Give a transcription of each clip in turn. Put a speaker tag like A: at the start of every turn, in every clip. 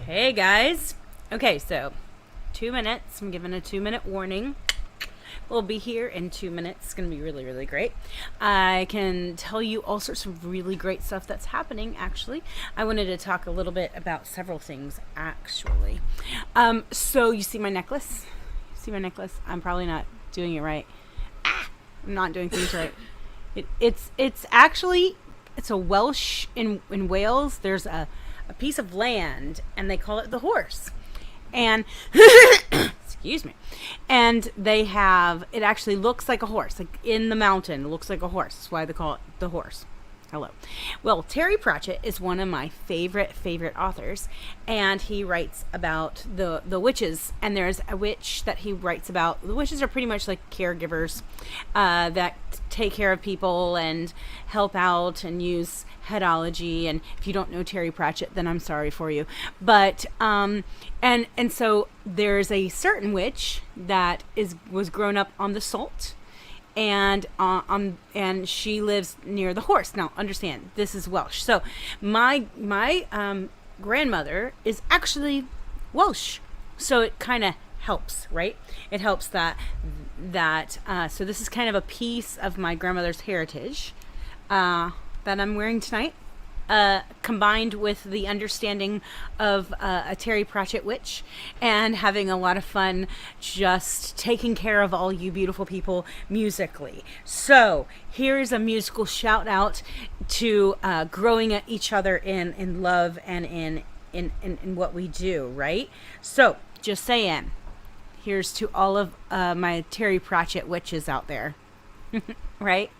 A: Hey guys. Okay, so 2 minutes. I'm giving a 2 minute warning. We'll be here in 2 minutes. It's going to be really, really great. I can tell you all sorts of really great stuff that's happening, actually. I wanted to talk a little bit about several things, actually. So you see my necklace? See my necklace? I'm probably not doing it right. I'm not doing things right. It's actually, it's a Welsh, in Wales, there's a piece of land, and they call it the horse. And excuse me. And they have, it actually looks like a horse, like in the mountain, it looks like a horse. That's why they call it the horse. Hello. Well, Terry Pratchett is one of my favorite authors, and he writes about the witches. And there's a witch that he writes about. The witches are pretty much like caregivers that take care of people and help out and use headology. And if you don't know Terry Pratchett, then I'm sorry for you. But and so there's a certain witch that was grown up on the salt. And and she lives near the horse. Now, understand, this is Welsh. So my grandmother is actually Welsh, so it kind of helps, right? It helps that so this is kind of a piece of my grandmother's heritage that I'm wearing tonight. Combined with the understanding of a Terry Pratchett witch, and having a lot of fun just taking care of all you beautiful people musically. So here's a musical shout out to growing at each other in love and in what we do, right? So just saying, here's to all of my Terry Pratchett witches out there. Right?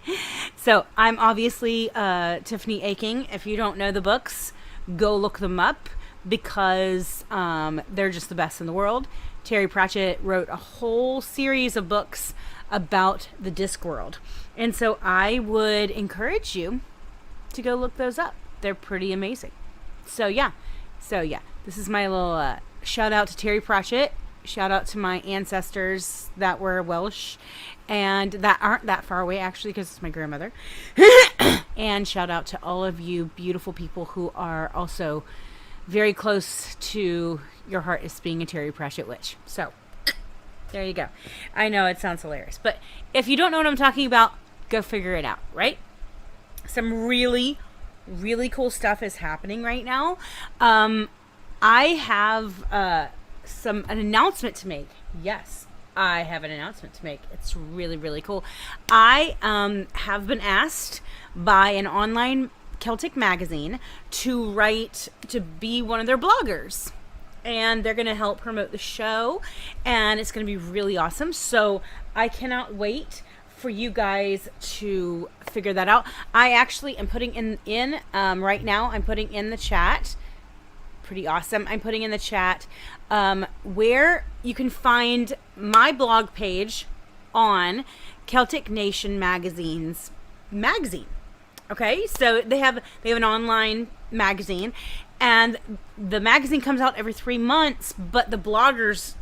A: So I'm obviously Tiffany Aching. If you don't know the books, go look them up, because they're just the best in the world. Terry Pratchett wrote a whole series of books about the Discworld. And so I would encourage you to go look those up. They're pretty amazing. So yeah, this is my little shout out to Terry Pratchett. Shout out to my ancestors that were Welsh and that aren't that far away, actually, because it's my grandmother. And shout out to all of you beautiful people who are also very close to your heart as being a Terry Pratchett witch. So there you go. I know it sounds hilarious, but if you don't know what I'm talking about, go figure it out, right? Some really, really cool stuff is happening right now. I have an announcement to make. Yes, I have an announcement to make. It's really, really cool. I have been asked by an online Celtic magazine to be one of their bloggers. And they're going to help promote the show. And it's going to be really awesome. So I cannot wait for you guys to figure that out. I actually am putting in right now, I'm putting in the chat. Pretty awesome. I'm putting in the chat where you can find my blog page on Celtic Nation magazine. Okay, so they have an online magazine, and the magazine comes out every 3 months, but the bloggers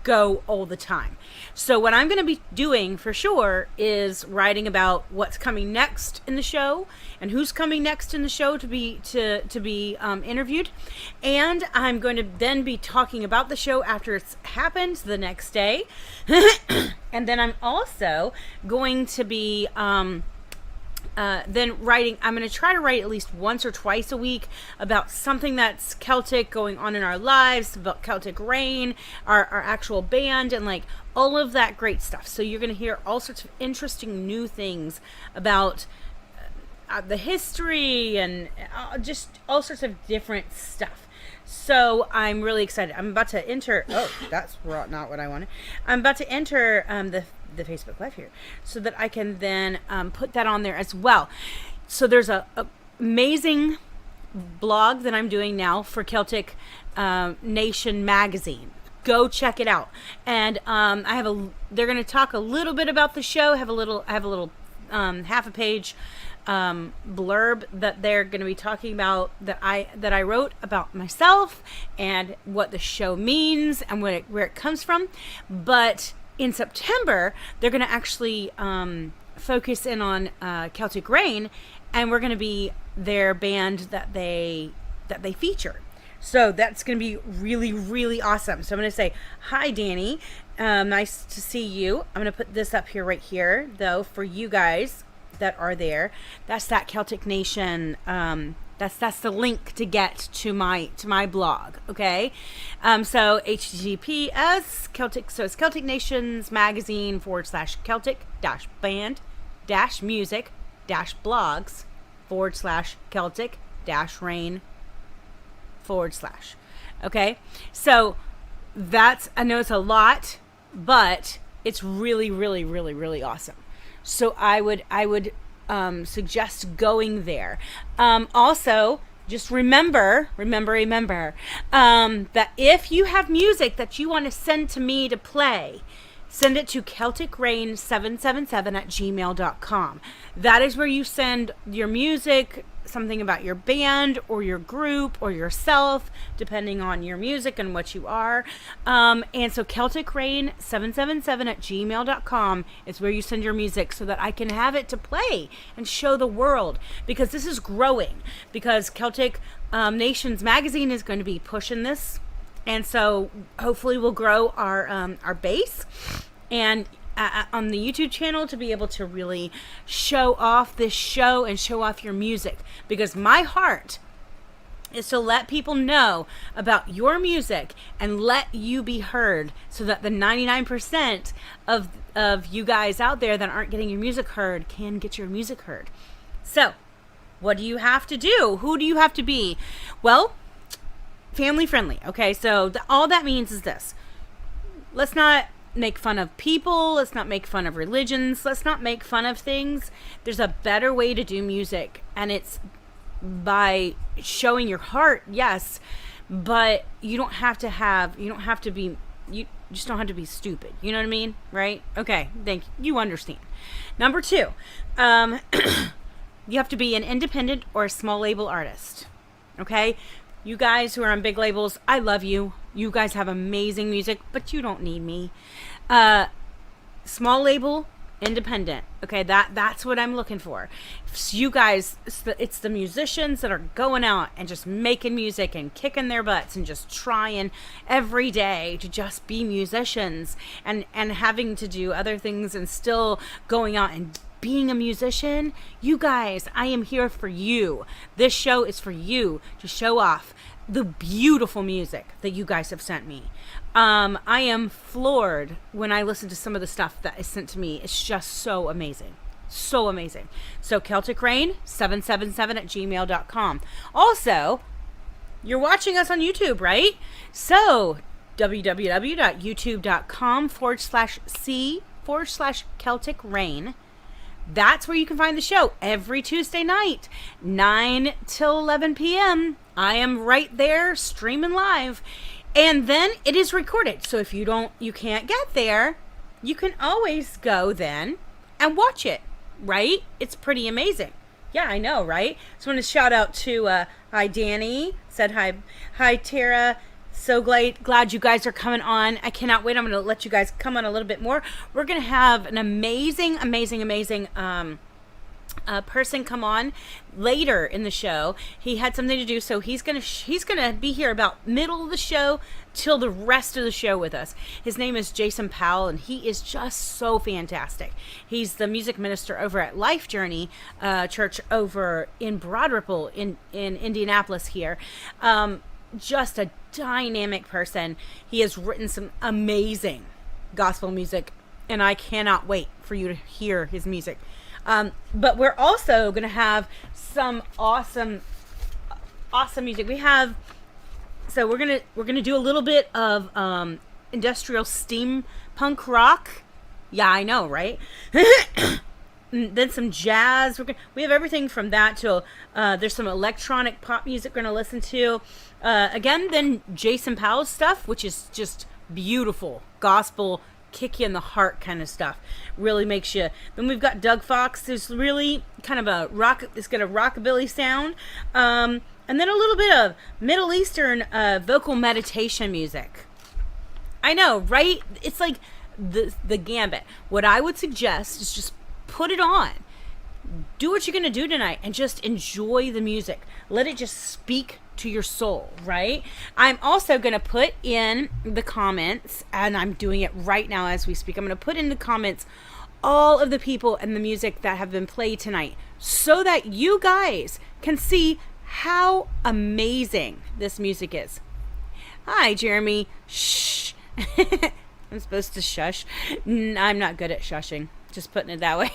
A: go all the time. So what I'm going to be doing for sure is writing about what's coming next in the show and who's coming next in the show to be interviewed, and I'm going to then be talking about the show after it's happened the next day. And then I'm also going to be then writing, I'm going to try to write at least once or twice a week about something that's Celtic going on in our lives, about Celtic Rain, our actual band, and like all of that great stuff. So you're going to hear all sorts of interesting new things about the history and just all sorts of different stuff. So I'm really excited. I'm about to enter, oh, that's not what I wanted. I'm about to enter the Facebook Live here, so that I can then put that on there as well. So there's a amazing blog that I'm doing now for Celtic Nation magazine. Go check it out. And they're going to talk a little bit about the show. I have a little half a page blurb that they're going to be talking about that I wrote about myself and what the show means and where it comes from. But in September, they're going to actually focus in on Celtic Rain, and we're going to be their band that they feature. So that's going to be really, really awesome. So I'm going to say, hi, Danny. Nice to see you. I'm going to put this up here right here, though, for you guys that are there. That's that Celtic Nation. That's the link to get to my blog. Okay. So HTTPS Celtic. So it's Celtic Nations Magazine / Celtic band music blogs / Celtic rain / okay. So that's, I know it's a lot, but it's really, really, really, really awesome. So I would suggest going there. Also, just remember that if you have music that you want to send to me to play, send it to celticrain777@gmail.com. That is where you send your music, something about your band or your group or yourself, depending on your music and what you are. And so celticrain777@gmail.com is where you send your music so that I can have it to play and show the world, because this is growing, because Celtic Nations Magazine is going to be pushing this. And so hopefully we'll grow our base and on the YouTube channel to be able to really show off this show and show off your music, because my heart is to let people know about your music and let you be heard, so that the 99% of you guys out there that aren't getting your music heard can get your music heard. So what do you have to do? Who do you have to be? Well, family friendly. Okay, so all that means is this: let's not make fun of people. Let's not make fun of religions. Let's not make fun of things. There's a better way to do music, and it's by showing your heart, yes, but you just don't have to be stupid. You know what I mean? Right? Okay, thank you. You understand. Number 2, you have to be an independent or a small label artist. Okay? You guys who are on big labels, I love you. You guys have amazing music, but you don't need me. Small label, independent. Okay, that's what I'm looking for. So you guys, it's the musicians that are going out and just making music and kicking their butts and just trying every day to just be musicians, and having to do other things and still going out and being a musician. You guys, I am here for you. This show is for you to show off the beautiful music that you guys have sent me. I am floored when I listen to some of the stuff that is sent to me. It's just so amazing. So amazing. So celticrain777@gmail.com. Also, you're watching us on YouTube, right? So www.youtube.com/C/Celtic Rain. That's where you can find the show every Tuesday night, 9 till 11 p.m. I am right there streaming live. And then it is recorded. So if you can't get there, you can always go then and watch it, right? It's pretty amazing. Yeah, I know, right? So I want to shout out to, hi, Danny, said hi. Hi, Tara. So glad you guys are coming on. I cannot wait. I'm going to let you guys come on a little bit more. We're going to have an amazing person come on later in the show. He had something to do, so he's gonna be here about middle of the show till the rest of the show with us. His name is Jason Powell, and he is just so fantastic. He's the music minister over at Life Journey Church over in Broad Ripple in Indianapolis here. Just a dynamic person. He has written some amazing gospel music, and I cannot wait for you to hear his music. But we're also going to have some awesome music. We're going to do a little bit of industrial steampunk rock. Yeah, I know, right? Then some jazz. We have everything from that to there's some electronic pop music we're going to listen to. Again, then Jason Powell's stuff, which is just beautiful gospel, kick you in the heart kind of stuff. Really makes you. Then we've got Doug Fox, who's really kind of it's got a rockabilly sound. And then a little bit of Middle Eastern vocal meditation music. I know, right? It's like the gambit. What I would suggest is just put it on. Do what you're going to do tonight and just enjoy the music. Let it just speak to your soul, right? I'm also going to put in the comments, and I'm doing it right now as we speak. I'm going to put in the comments all of the people and the music that have been played tonight so that you guys can see how amazing this music is. Hi, Jeremy. Shh. I'm supposed to shush. I'm not good at shushing. Just putting it that way.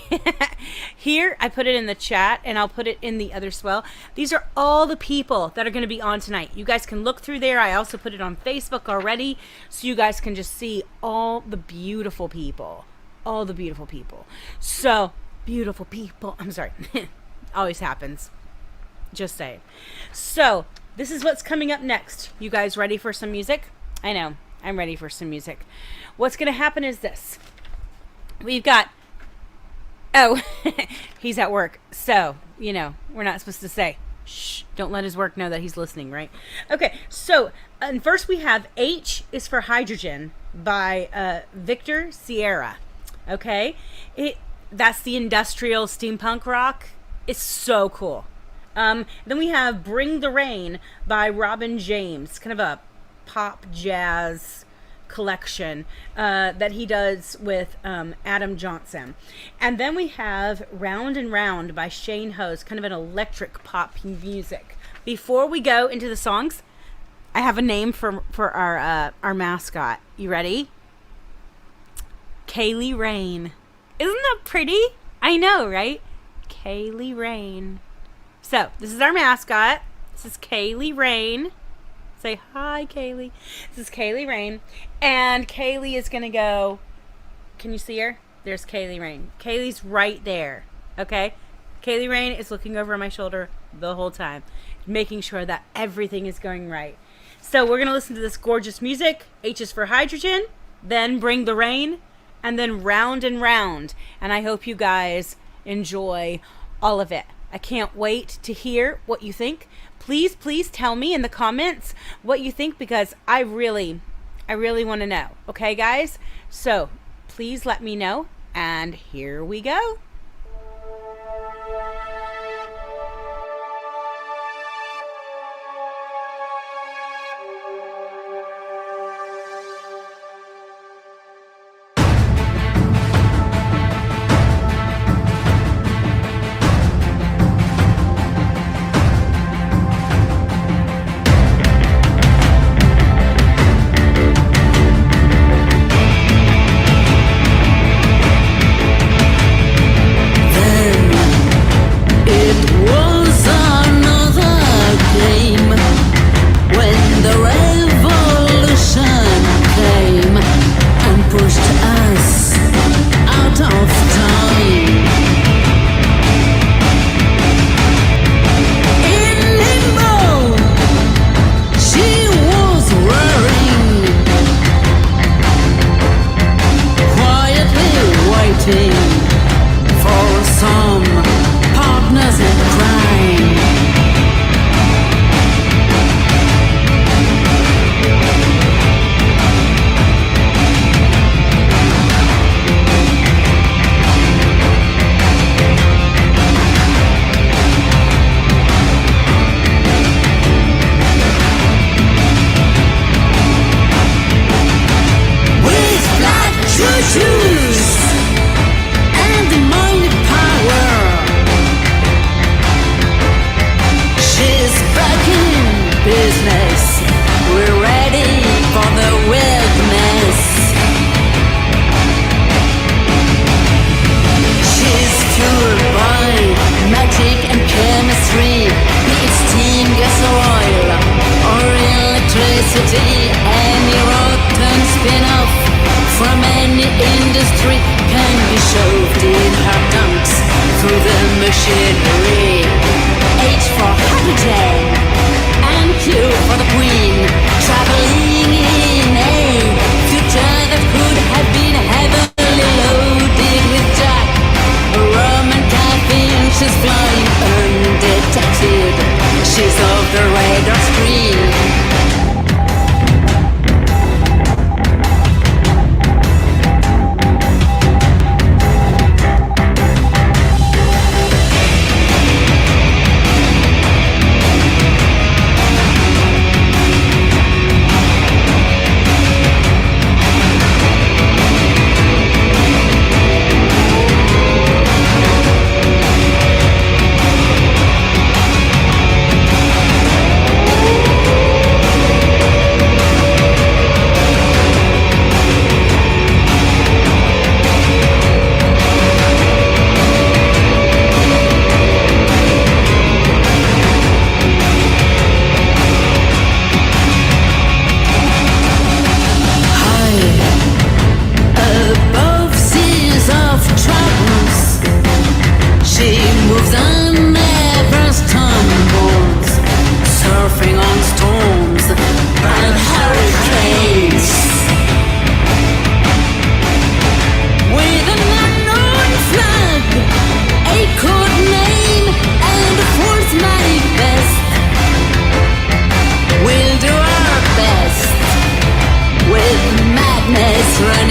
A: Here, I put it in the chat, and I'll put it in the other swell. These are all the people that are going to be on tonight. You guys can look through there. I also put it on Facebook already, so you guys can just see all the beautiful people. All the beautiful people. So, beautiful people. I'm sorry. Always happens. Just saying. So, this is what's coming up next. You guys ready for some music? I know. I'm ready for some music. What's going to happen is this. We've got... Oh, he's at work. So, you know, we're not supposed to say, shh, don't let his work know that he's listening, right? Okay, so first we have H is for Hydrogen by Victor Sierra. Okay, that's the industrial steampunk rock. It's so cool. Then we have Bring the Rain by Robin James, kind of a pop jazz collection that he does with Adam Johnson. And then we have Round and Round by Shane Hose, kind of an electric pop music. Before we go into the songs, I have a name for our mascot. You ready? Kaylee Rain. Isn't that pretty? I know, right? Kaylee Rain. So, this is our mascot. This is Kaylee Rain. Say hi, Kaylee. This is Kaylee Rain. And Kaylee is going to go... Can you see her? There's Kaylee Rain. Kaylee's right there. Okay? Kaylee Rain is looking over my shoulder the whole time, making sure that everything is going right. So we're going to listen to this gorgeous music. H is for Hydrogen. Then Bring the Rain. And then Round and Round. And I hope you guys enjoy all of it. I can't wait to hear what you think. Please tell me in the comments what you think, because I really want to know. Okay, guys? So please let me know. And here we go.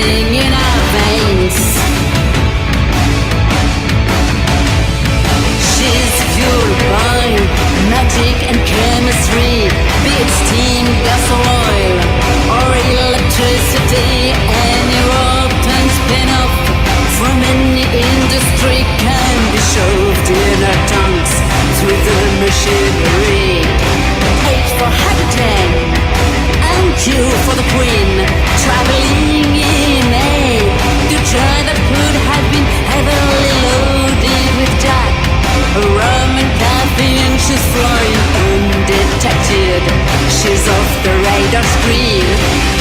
B: running in our veins. She's fueled by magic and chemistry, be it steam, gas or oil, or electricity. Any rope and spin-off from any industry can be shoved in our tongues through the machinery. H for hydrogen and Q for the Queen, traveling in a future that could have been heavily loaded with Jack, rum and caffeine. She's flying undetected, she's off the radar screen.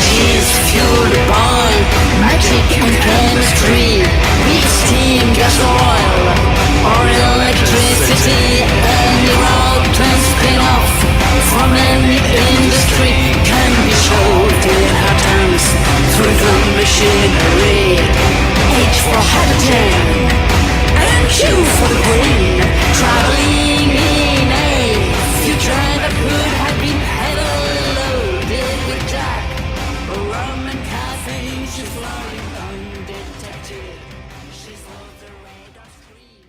B: She's fueled by magic and chemistry, be it steam, gas or oil, or electricity. Any route and spin-off from any industry can be shoved in our tongues through the machinery. H for hydrogen and Q for the Queen, traveling in a future that could have been heavily loaded with Jack, rum and caffeine. She's flying undetected, she's off the radar screen.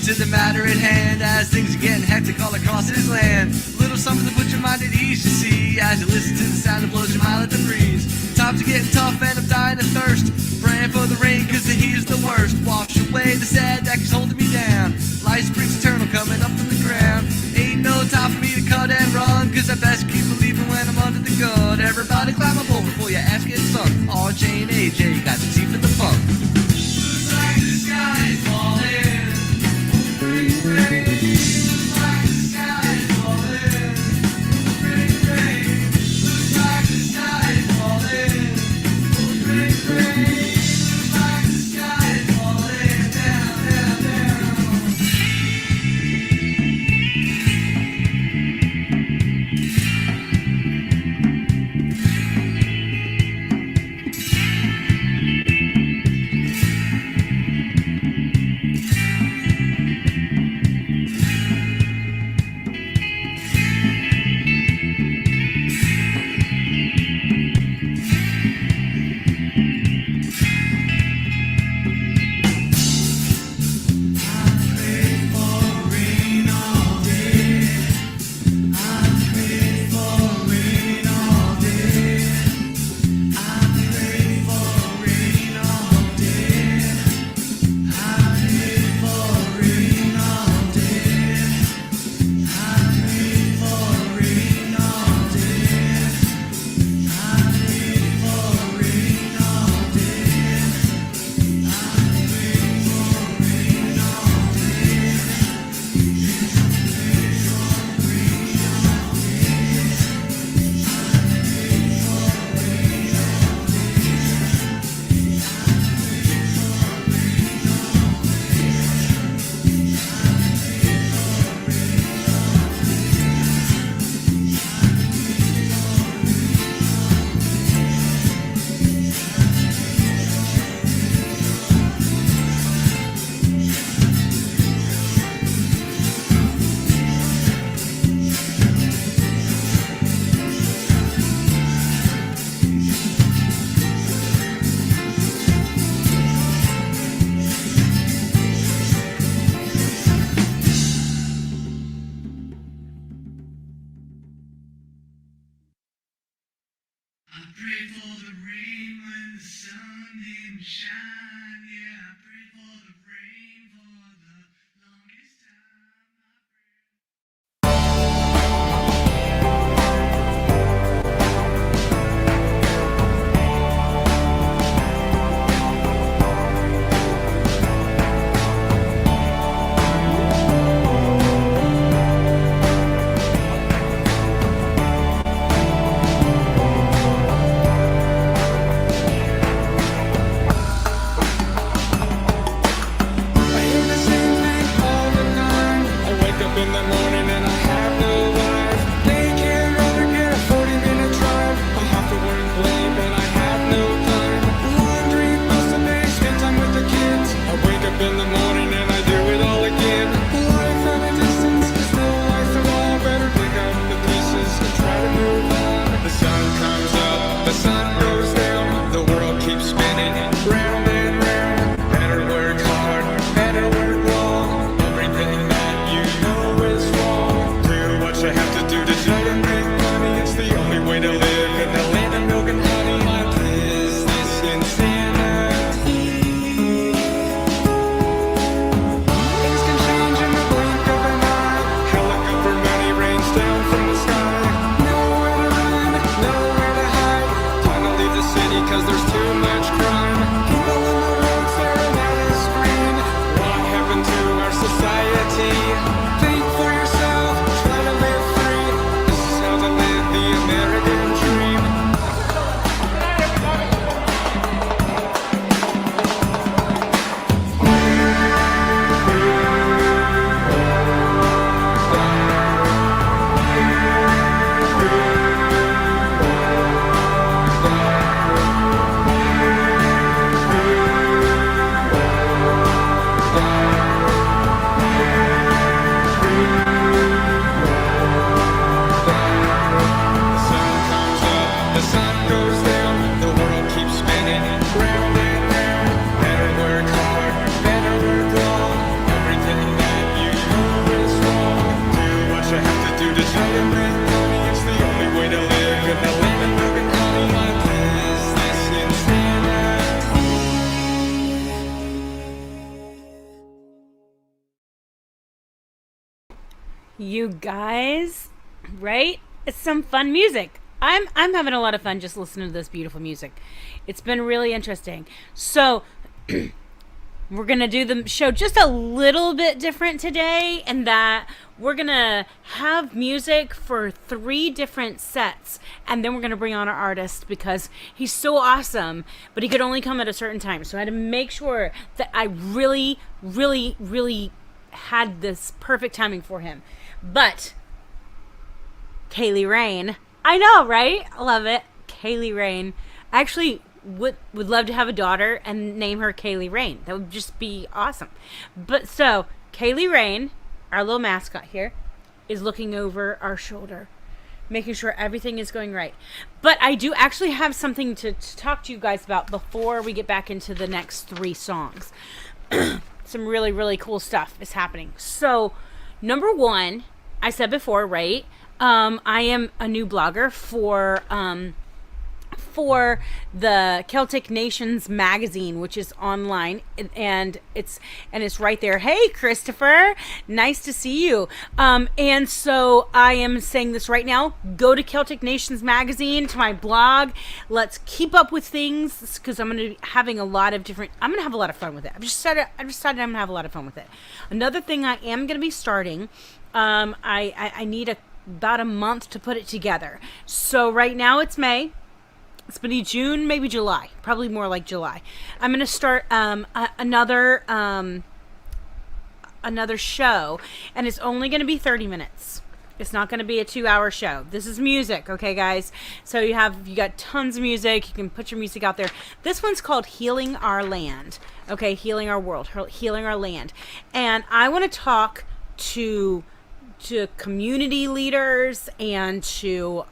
C: To the matter at hand, as things are getting hectic all across this land. Little something to put your mind at ease, you see, as you listen to the sound that blows your mind like the breeze. Times are getting tough and I'm dying of thirst, praying for the rain cause the heat is the worst. Wash away the sad that keeps holding me down, light springs eternal coming up from the ground. Ain't no time for me to cut and run, cause I best keep believing when I'm under the gun. Everybody climb up over before your ass gets sunk. RJ and AJ got the teeth for the funk. Looks like the sky is falling.
D: prayed for the rain when the sun didn't shine. Yeah, I prayed for the rain for the longest time. I prayed.
E: 'cause there's too much crime. People in the road staring at a screen. What happened to our society? Think for yourself, try to live free. This is how to live the American dream. The sun comes up, the sun goes down, the world keeps spinning round and round. Better work hard, better work long. Everything that you do is wrong. Do what you have to do to try to make money. It's the only way to live in the land of broken honey. Like is this insanity?
A: You guys, right? It's some fun music. I'm having a lot of fun just listening to this beautiful music. It's been really interesting. So we're gonna do the show just a little bit different today, in that we're gonna have music for 3 different sets, and then we're gonna bring on our artist because he's so awesome, but he could only come at a certain time. So I had to make sure that I really, really, really had this perfect timing for him. But Kaylee Rain, I know, right? I love it. Kaylee Rain. I actually would love to have a daughter and name her Kaylee Rain. That would just be awesome. But so Kaylee Rain, our little mascot here, is looking over our shoulder, making sure everything is going right. But I do actually have something to talk to you guys about before we get back into the next 3 songs. Some really, really cool stuff is happening. So, number 1, I said before, right? I am a new blogger for the Celtic Nations magazine, which is online, and it's right there. Hey, Christopher, nice to see you. And so I am saying this right now. Go to Celtic Nations magazine, to my blog. Let's keep up with things, because I'm going to be having I'm going to have a lot of fun with it. I've decided I'm going to have a lot of fun with it. Another thing I am going to be starting, I need about a month to put it together. So right now it's May. It's going to be June, maybe July. Probably more like July. I'm going to start another show, and it's only going to be 30 minutes. It's not going to be a 2-hour show. This is music, okay, guys? So you got tons of music. You can put your music out there. This one's called Healing Our Land. Okay, Healing Our World, Healing Our Land. And I want to talk to community leaders and to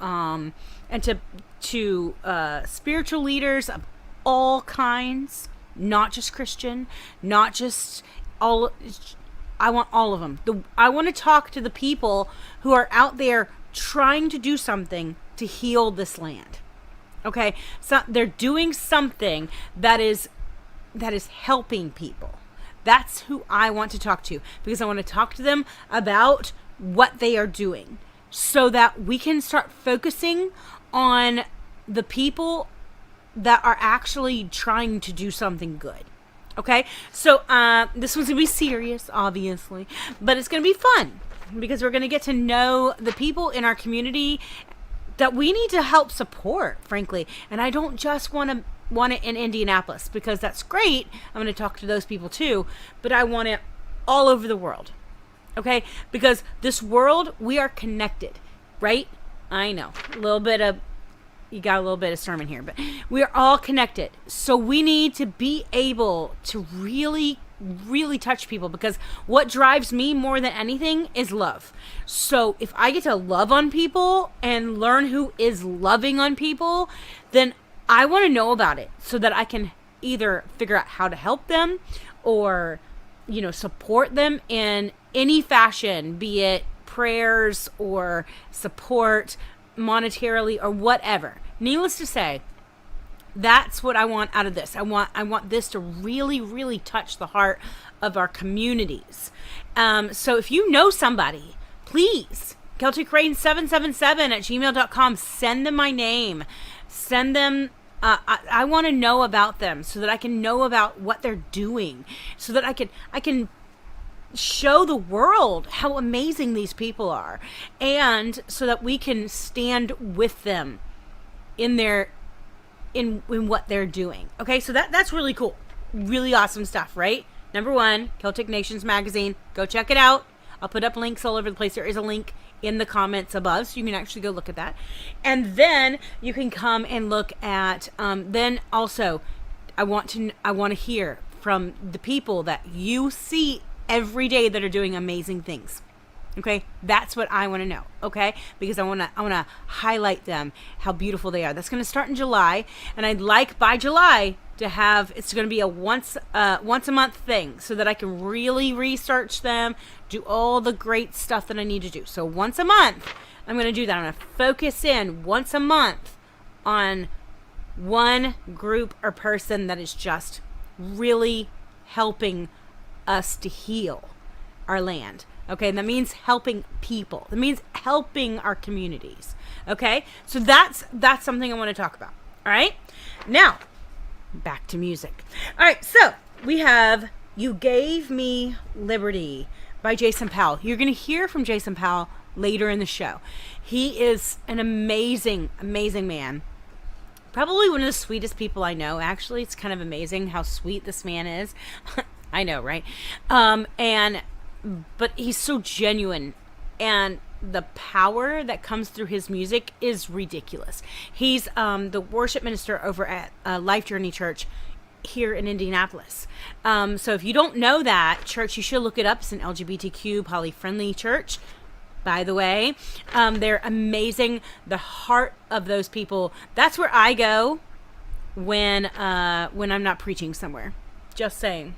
A: spiritual leaders of all kinds, not just Christian, not just all. I want all of them. I want to talk to the people who are out there trying to do something to heal this land. Okay, so they're doing something that is helping people. That's who I want to talk to, because I want to talk to them about what they are doing, so that we can start focusing on the people that are actually trying to do something good. Okay, so this one's gonna be serious, obviously, but it's gonna be fun, because we're gonna get to know the people in our community that we need to help support, frankly. And I don't just want it in Indianapolis, because that's great. I'm going to talk to those people too, but I want it all over the world. Okay? Because this world, we are connected, right? I know. You got a little bit of sermon here, but we are all connected. So we need to be able to really, really touch people, because what drives me more than anything is love. So if I get to love on people and learn who is loving on people, then I want to know about it, so that I can either figure out how to help them, or, support them in any fashion, be it prayers or support monetarily or whatever. Needless to say, that's what I want out of this. I want this to really, really touch the heart of our communities. So if you know somebody, please, CelticRain777 at gmail.com. Send them my name. Send them I want to know about them so that I can know about what they're doing, so that I can show the world how amazing these people are, and so that we can stand with them in their in what they're doing. Okay, so that's really cool, really awesome stuff, right? Number one, Celtic Nations magazine. Go check it out. I'll put up links all over the place. There is a link in the comments above, so you can actually go look at that. And then you can come and look at. Then also, I want to hear from the people that you see every day that are doing amazing things. Okay, that's what I want to know. Okay, because I want to highlight them, how beautiful they are. That's going to start in July, and I'd like by July to have, it's going to be a once a month thing, so that I can really research them, do all the great stuff that I need to do. So once a month, I'm going to do that. I'm going to focus in once a month on one group or person that is just really helping us to heal our land. Okay, and that means helping people. That means helping our communities. Okay, so that's something I want to talk about. All right, now back to music. All right, so we have "You Gave Me Liberty" by Jason Powell. You're going to hear from Jason Powell later in the show. He is an amazing, amazing man. Probably one of the sweetest people I know. Actually, it's kind of amazing how sweet this man is. I know, right? But he's so genuine, and the power that comes through his music is ridiculous. He's the worship minister over at Life Journey Church here in Indianapolis. So if you don't know that church, you should look it up. It's an LGBTQ poly-friendly church, by the way. They're amazing. The heart of those people, that's where I go when I'm not preaching somewhere. Just saying.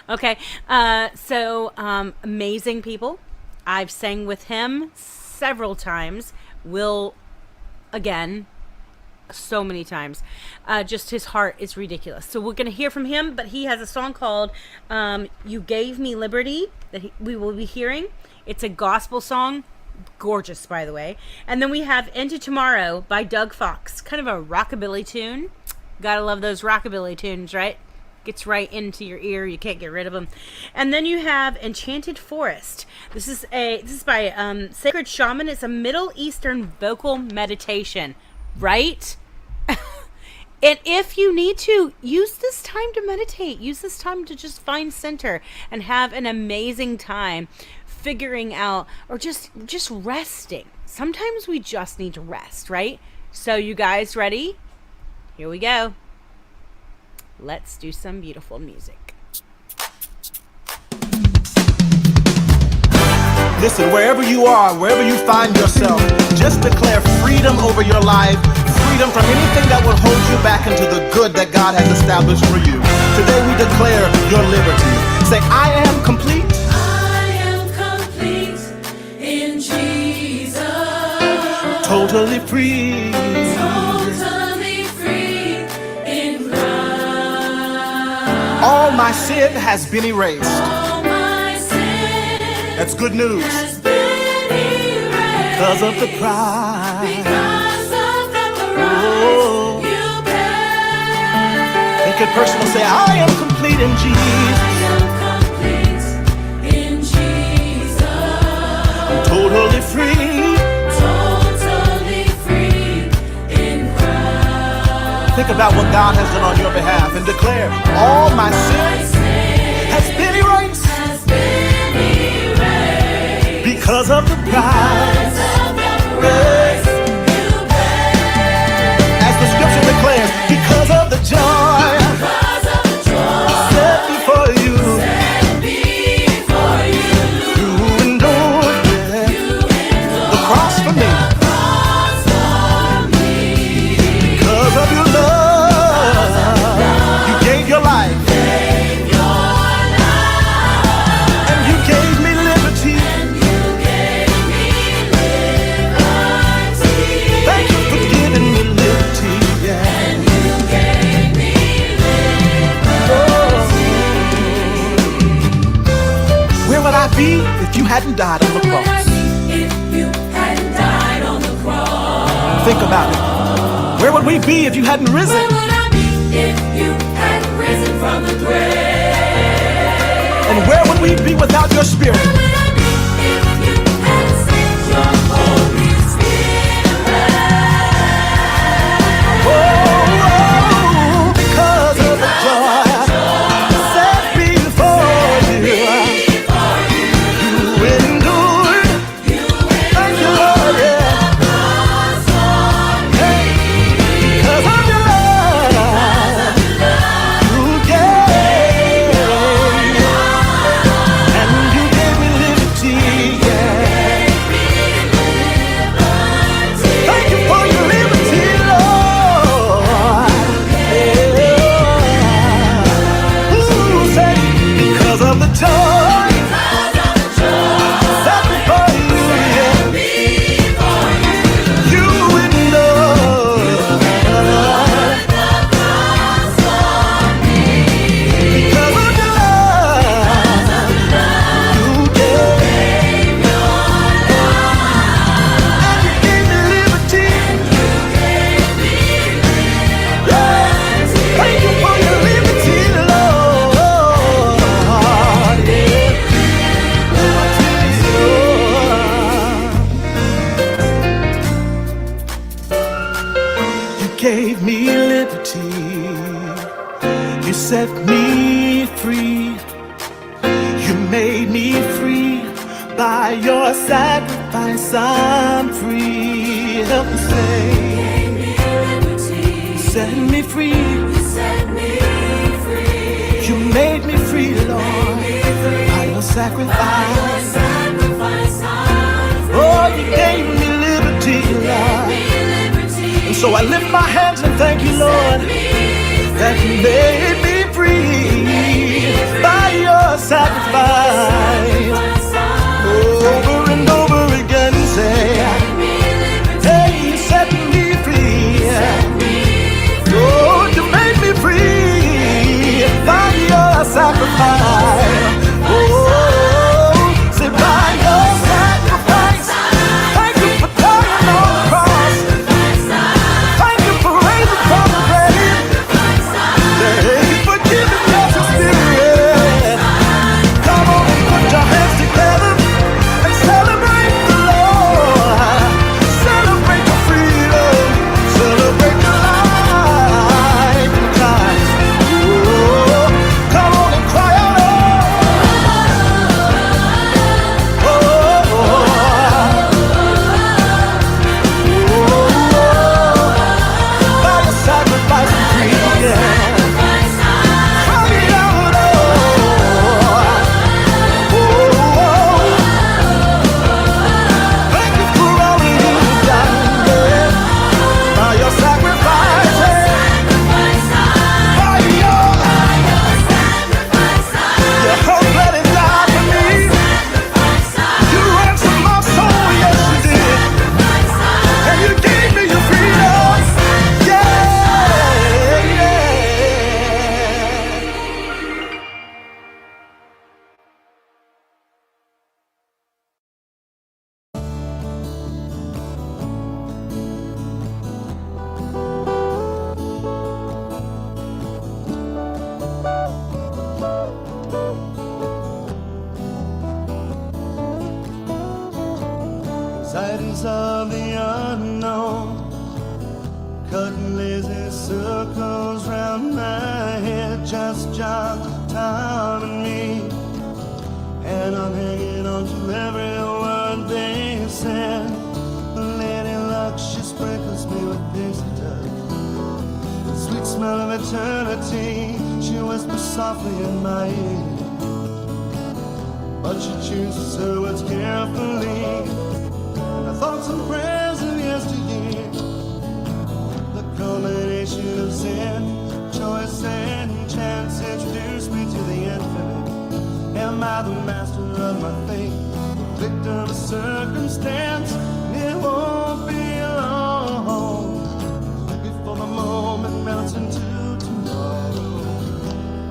A: Okay, so amazing people. I've sang with him several times. Will again, so many times. Just his heart is ridiculous. So we're going to hear from him, but he has a song called "You Gave Me Liberty" that we will be hearing. It's a gospel song. Gorgeous, by the way. And then we have "Into Tomorrow" by Doug Fox. Kind of a rockabilly tune. Gotta love those rockabilly tunes, right? Gets right into your ear. You can't get rid of them. And then you have "Enchanted Forest." This is by Sacred Shaman. It's a Middle Eastern vocal meditation, right? And if you need to, use this time to meditate. Use this time to just find center and have an amazing time figuring out, or just resting. Sometimes we just need to rest, right? So you guys ready? Here we go. Let's do some beautiful music.
F: Listen, wherever you are, wherever you find yourself, just declare freedom over your life, freedom from anything that will hold you back into the good that God has established for you. Today we declare your liberty. Say, I am complete.
B: I am complete in Jesus.
F: Totally free.
B: Totally free in Christ.
F: All my sin has been erased.
B: All my sin
F: That's good news.
B: has been erased.
F: Because of the price.
B: Because of the price
F: Oh.
B: you paid.
F: Make it personal. Say, I am complete in Jesus.
B: I am complete in Jesus.
F: Totally free.
B: Totally free in Christ.
F: Think about what God has done on your behalf and declare, all my sin has been erased
B: Has been erased.
F: because of the price.
B: Of the price you paid.
F: As the scripture declares, because of the joy
B: Because of the joy
F: set before you,
B: set before you.
F: you endured the cross for me.
B: Cross for me.
F: Because of your love, you gave your life
B: Gave your life.
F: and you gave me liberty.
B: You gave me liberty.
F: Thank you for giving me liberty. Yeah.
B: You gave me
F: Where would I be if you hadn't died on the cross?
B: If you hadn't died on the cross.
F: Think about it. Where would we be if you hadn't risen?
B: Where would I be if you hadn't risen from the grave?
F: And where would we be without your spirit?
B: Where would I be if you hadn't sent your Holy Spirit?
F: Oh, because of the joy set before you. You endured. Thank you, Lord, yeah. Hey, because of your love, you gave, and you gave me liberty, yeah. Thank you for your liberty, Lord. Yeah. Ooh, say, because of the joy set before you, yeah. You endured. Because of your love, you gave, and you gave me liberty. Yeah. Thank you for your liberty, Lord. Yeah. You gave me liberty. You set me free. You made me free. By your sacrifice, I'm free. Help me say, set me free. You made me free, Lord. By your sacrifice. Oh, you gave me liberty, Lord. And so I lift my hands and thank you, Lord, that you made me free by your sacrifice. Over and over again, say, hey, you set me free. Oh, you made me free by your sacrifice. Oh, say by your sacrifice. Thank you for dying on the cross. Thank you for raising from the grave. Thank you for giving us your spirit. Come on and put your hands together and celebrate the Lord. Celebrate your freedom. Celebrate your life in Christ. Oh, come on and cry out, oh, oh, by your sacrifice and free, yeah. Cry out, oh, thank you for all that you've done, yeah. By your sacrifice, yeah. By your whole blood and died for me. You ransomed my soul, yes you did. And you gave me your freedom, yeah, yeah.
C: Sightings of the unknown, cutting lazy circles round my head, just jog time and me. And I'm hanging on to every word they said. The lady luck, she sprinkles me with pixie dust. The sweet smell of eternity, she whispers softly in my ear. But she chooses her words carefully. The thoughts and prayers of yesteryear, the culmination of sin, choice and chance introduced me to the infinite. Am I the master of my fate, the victim of circumstance? It won't be long before the moment melts into tomorrow.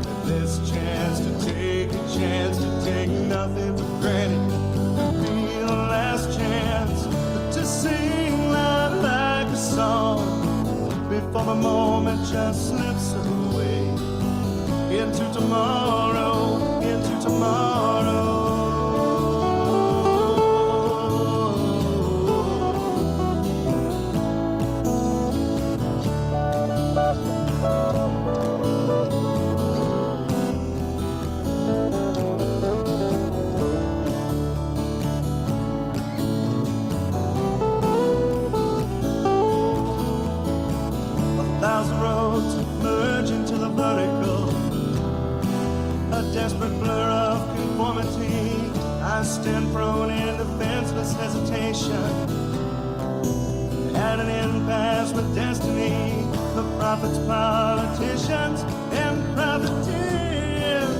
C: And this chance to take a chance to take nothing for granted could be the last chance to sing loud like a song.
F: just slips away into tomorrow, into tomorrow. A thousand roads merge into the vertical, a desperate blur of conformity. I stand prone in defenseless hesitation, at an impasse with destiny. The prophets, politicians, and profiteers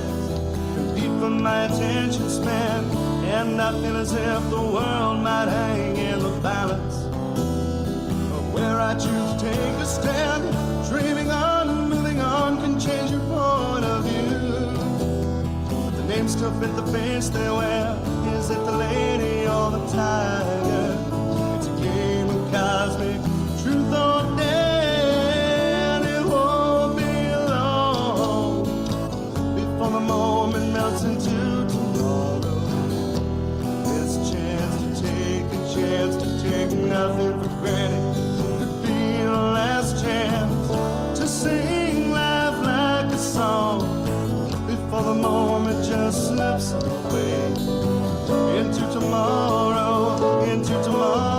F: compete for my attention span, and I feel as if the world might hang in the balance. Where I choose to take a stand, dreaming on and moving on can change your point of view. But the names still fit the face they wear. Is it the lady or the tiger? It's a game of cosmic truth or dare. It won't be long before the moment melts into tomorrow. This chance to take a chance to take nothing for granted. Last chance to sing life like a song before the moment just slips away into tomorrow, into tomorrow.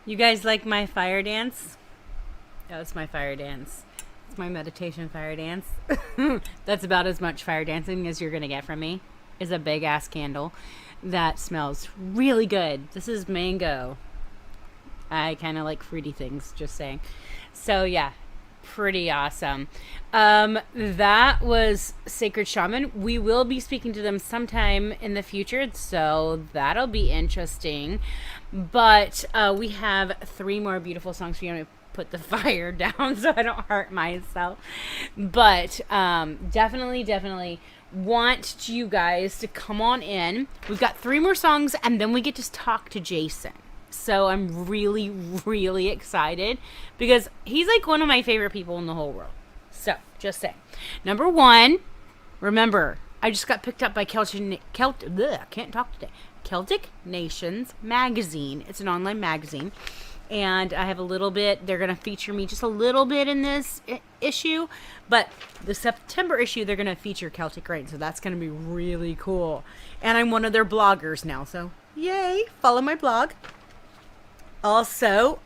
A: You guys like my fire dance? That was my fire dance. It's my meditation fire dance. That's about as much fire dancing as you're going to get from me. Is a big ass candle that smells really good. This is mango. I kind of like fruity things, just saying. So yeah, pretty awesome. That was Sacred Shaman. We will be speaking to them sometime in the future, so that'll be interesting. But we have 3 more beautiful songs for you. I'm gonna put the fire down so I don't hurt myself. But definitely want you guys to come on in. We've got 3 more songs, and then we get to talk to Jason. So I'm really, really excited because he's like one of my favorite people in the whole world. So just saying. Number 1, remember, I just got picked up by Celtic Nations magazine. It's an online magazine. And I have a little bit, they're going to feature me just a little bit in this issue. But the September issue, they're going to feature Celtic Rain. So that's going to be really cool. And I'm one of their bloggers now. So yay, follow my blog. Also,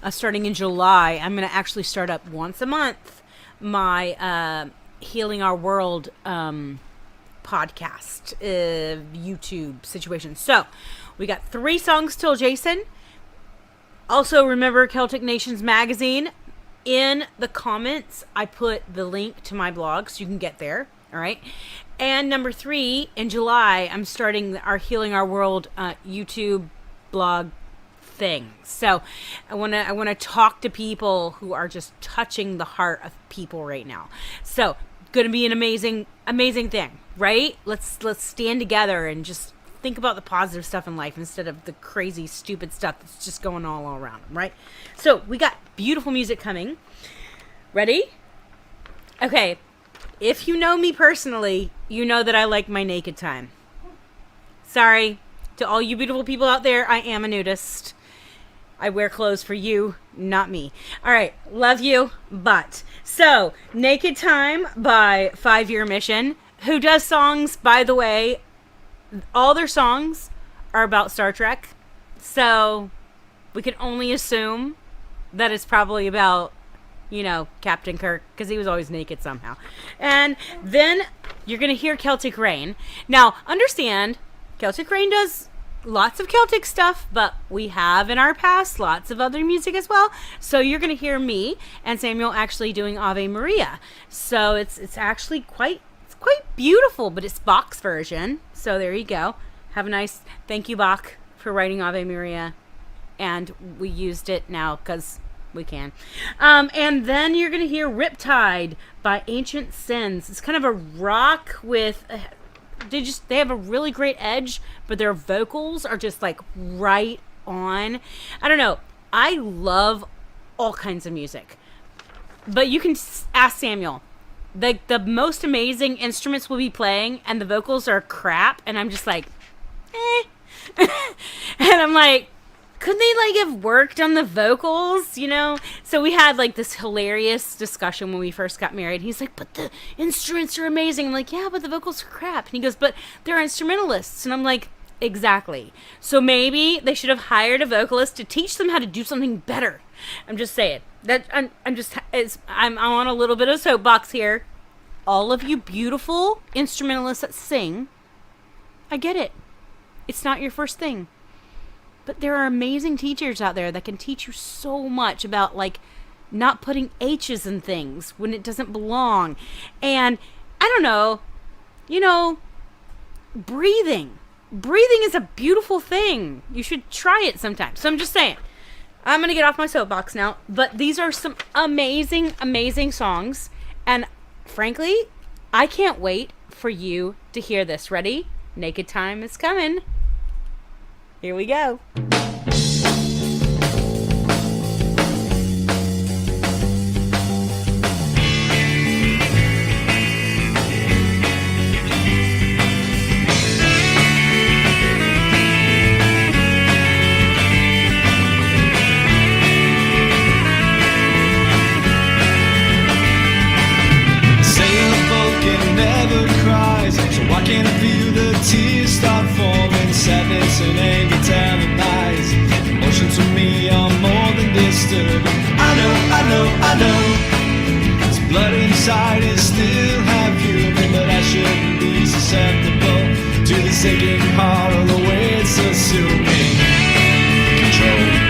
A: starting in July, I'm going to actually start up once a month my Healing Our World podcast, YouTube situation. So we got 3 songs till Jason. Also, remember Celtic Nations magazine. In the comments, I put the link to my blog so you can get there. All right. And number 3, in July, I'm starting our Healing Our World YouTube blog thing. So I want to talk to people who are just touching the heart of people right now. So going to be an amazing thing, right? Let's stand together and just think about the positive stuff in life instead of the crazy, stupid stuff that's just going all around, right? So we got beautiful music coming. Ready? Okay. If you know me personally, you know that I like my naked time. Sorry to all you beautiful people out there. I am a nudist. I wear clothes for you, not me. All right. Love you. But so Naked Time by 5 Year Mission, who does songs, by the way, all their songs are about Star Trek. So we can only assume that it's probably about, Captain Kirk, because he was always naked somehow. And then you're going to hear Celtic Rain. Now, understand, Celtic Rain does lots of Celtic stuff, but we have in our past lots of other music as well. So you're going to hear me and Samuel actually doing Ave Maria. So it's actually quite beautiful, but it's Bach's version. So there you go. Have a nice thank you, Bach, for writing Ave Maria. And we used it now because we can. And then you're going to hear Riptide by Ancient Sins. It's kind of a rock with... They have a really great edge, but their vocals are just like right on. I don't know. I love all kinds of music. But you can ask Samuel. The most amazing instruments will be playing and the vocals are crap, and I'm just like, eh. And I'm like, couldn't they have worked on the vocals, So we had this hilarious discussion when we first got married. He's like, but the instruments are amazing. I'm like, yeah, but the vocals are crap. And he goes, but they're instrumentalists. And I'm like, exactly. So maybe they should have hired a vocalist to teach them how to do something better. I'm just saying that I'm on a little bit of soapbox here. All of you beautiful instrumentalists that sing, I get it. It's not your first thing. But there are amazing teachers out there that can teach you so much about not putting H's in things when it doesn't belong. And I don't know, breathing. Breathing is a beautiful thing. You should try it sometime. So I'm just saying, I'm going to get off my soapbox now. But these are some amazing, amazing songs. And frankly, I can't wait for you to hear this. Ready? Naked Time is coming. Here we go.
C: Sailboat never cries, so why can't I feel the tears start falling? Sadness and anger tell lies. Emotions to me I know. This blood inside is still half human, but I shouldn't be susceptible to the sinking heart or the way it's assuming control.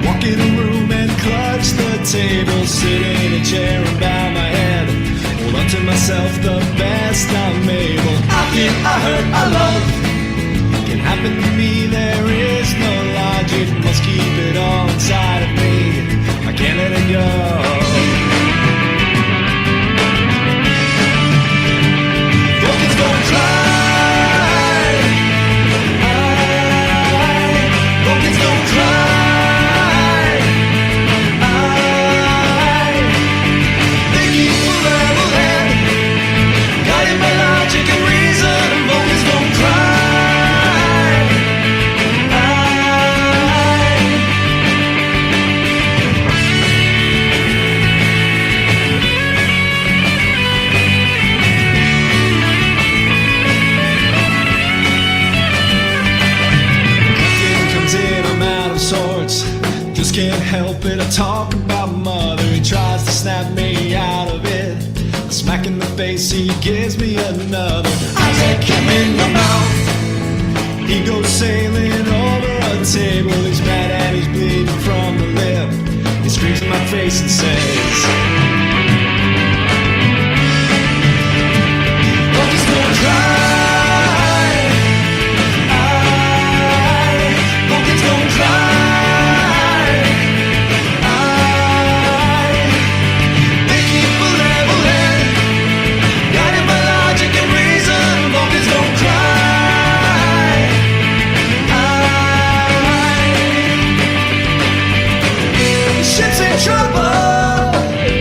C: Walk in a room and clutch the table, sit in a chair and bow my head, hold on to myself the best I'm able. I feel, I hurt, I love can happen to me, there is no logic, must keep it all inside of me, I can't let it go. Focus, don't cry, focus, don't cry. Just can't help it, I talk about mother. He tries to snap me out of it. A smack in the face, he gives me another. I take him in the mouth. He goes sailing over a table. He's mad and he's bleeding from the lip. He screams in my face and says, focus, don't cry. Focus, don't cry. Ship's in trouble.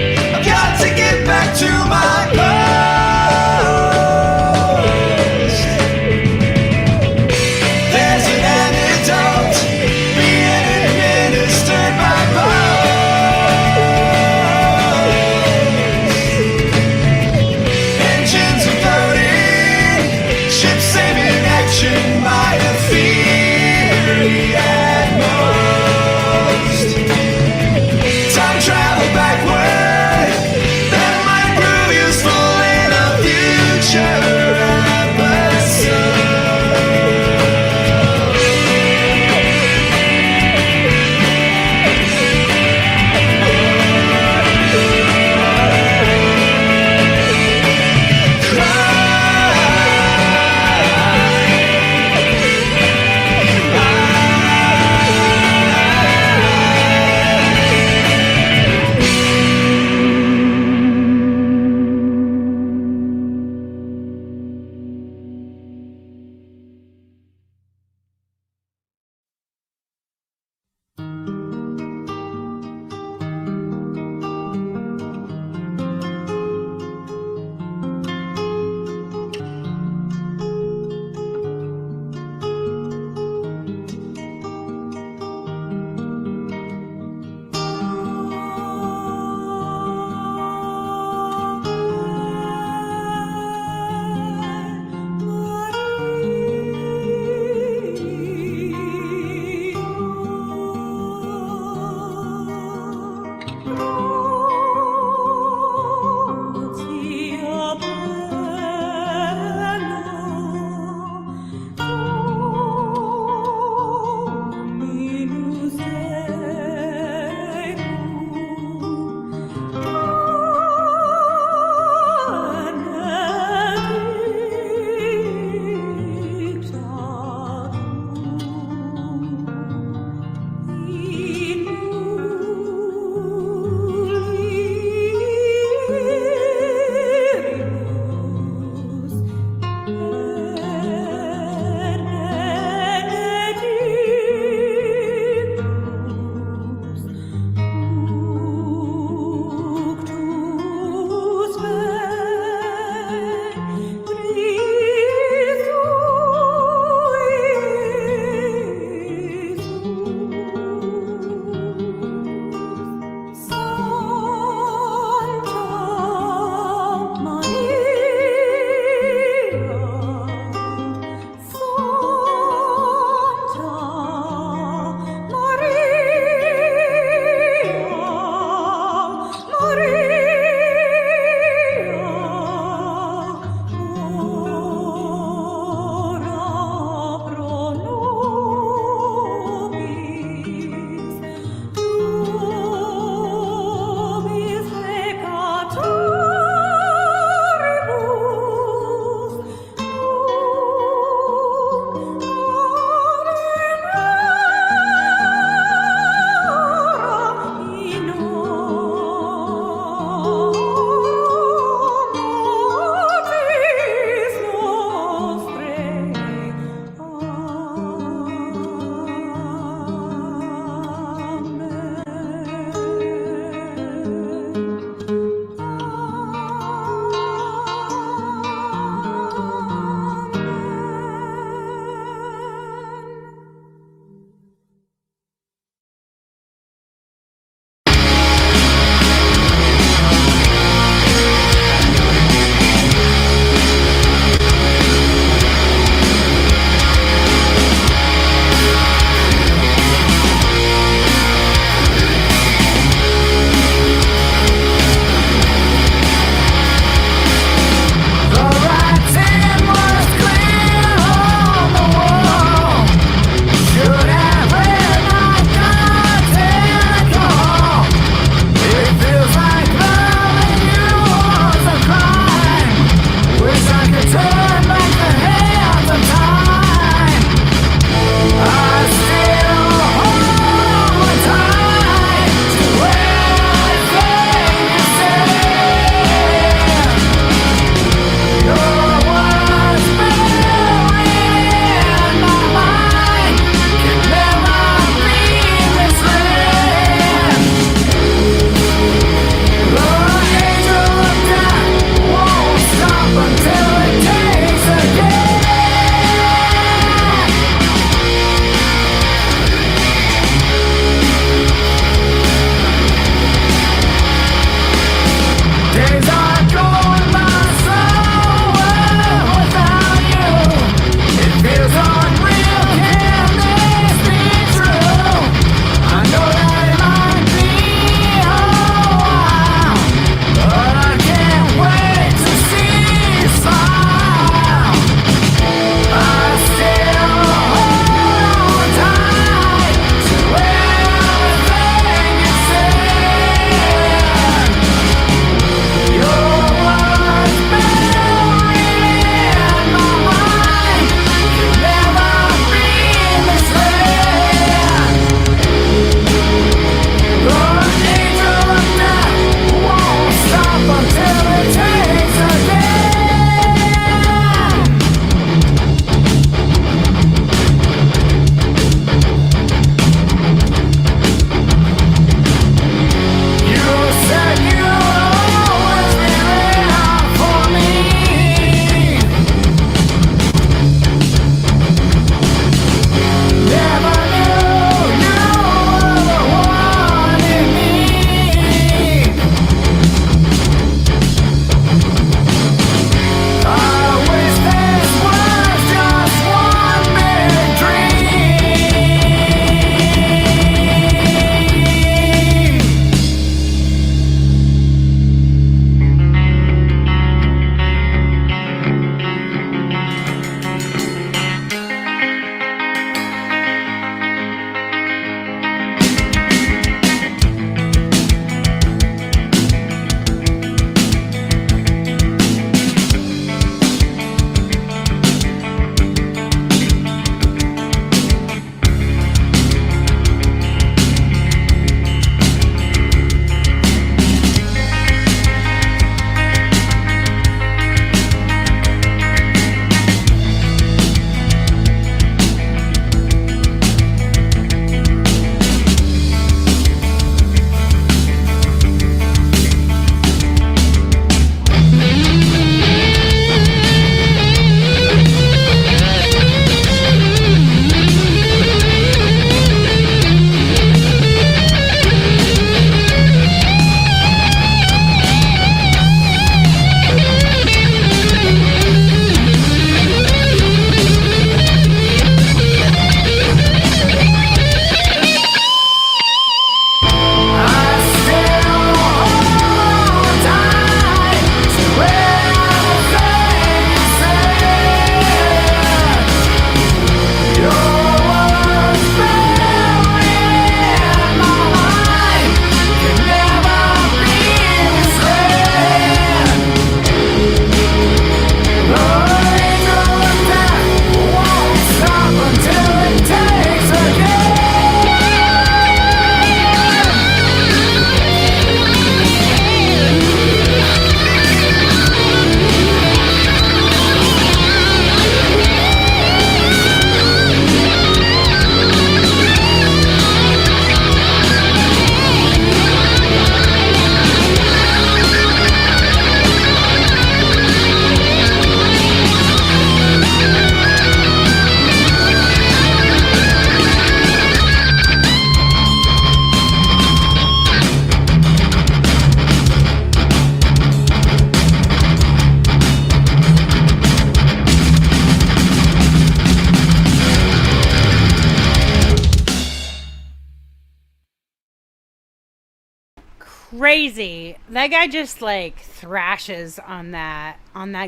A: crazy. That guy just like thrashes on that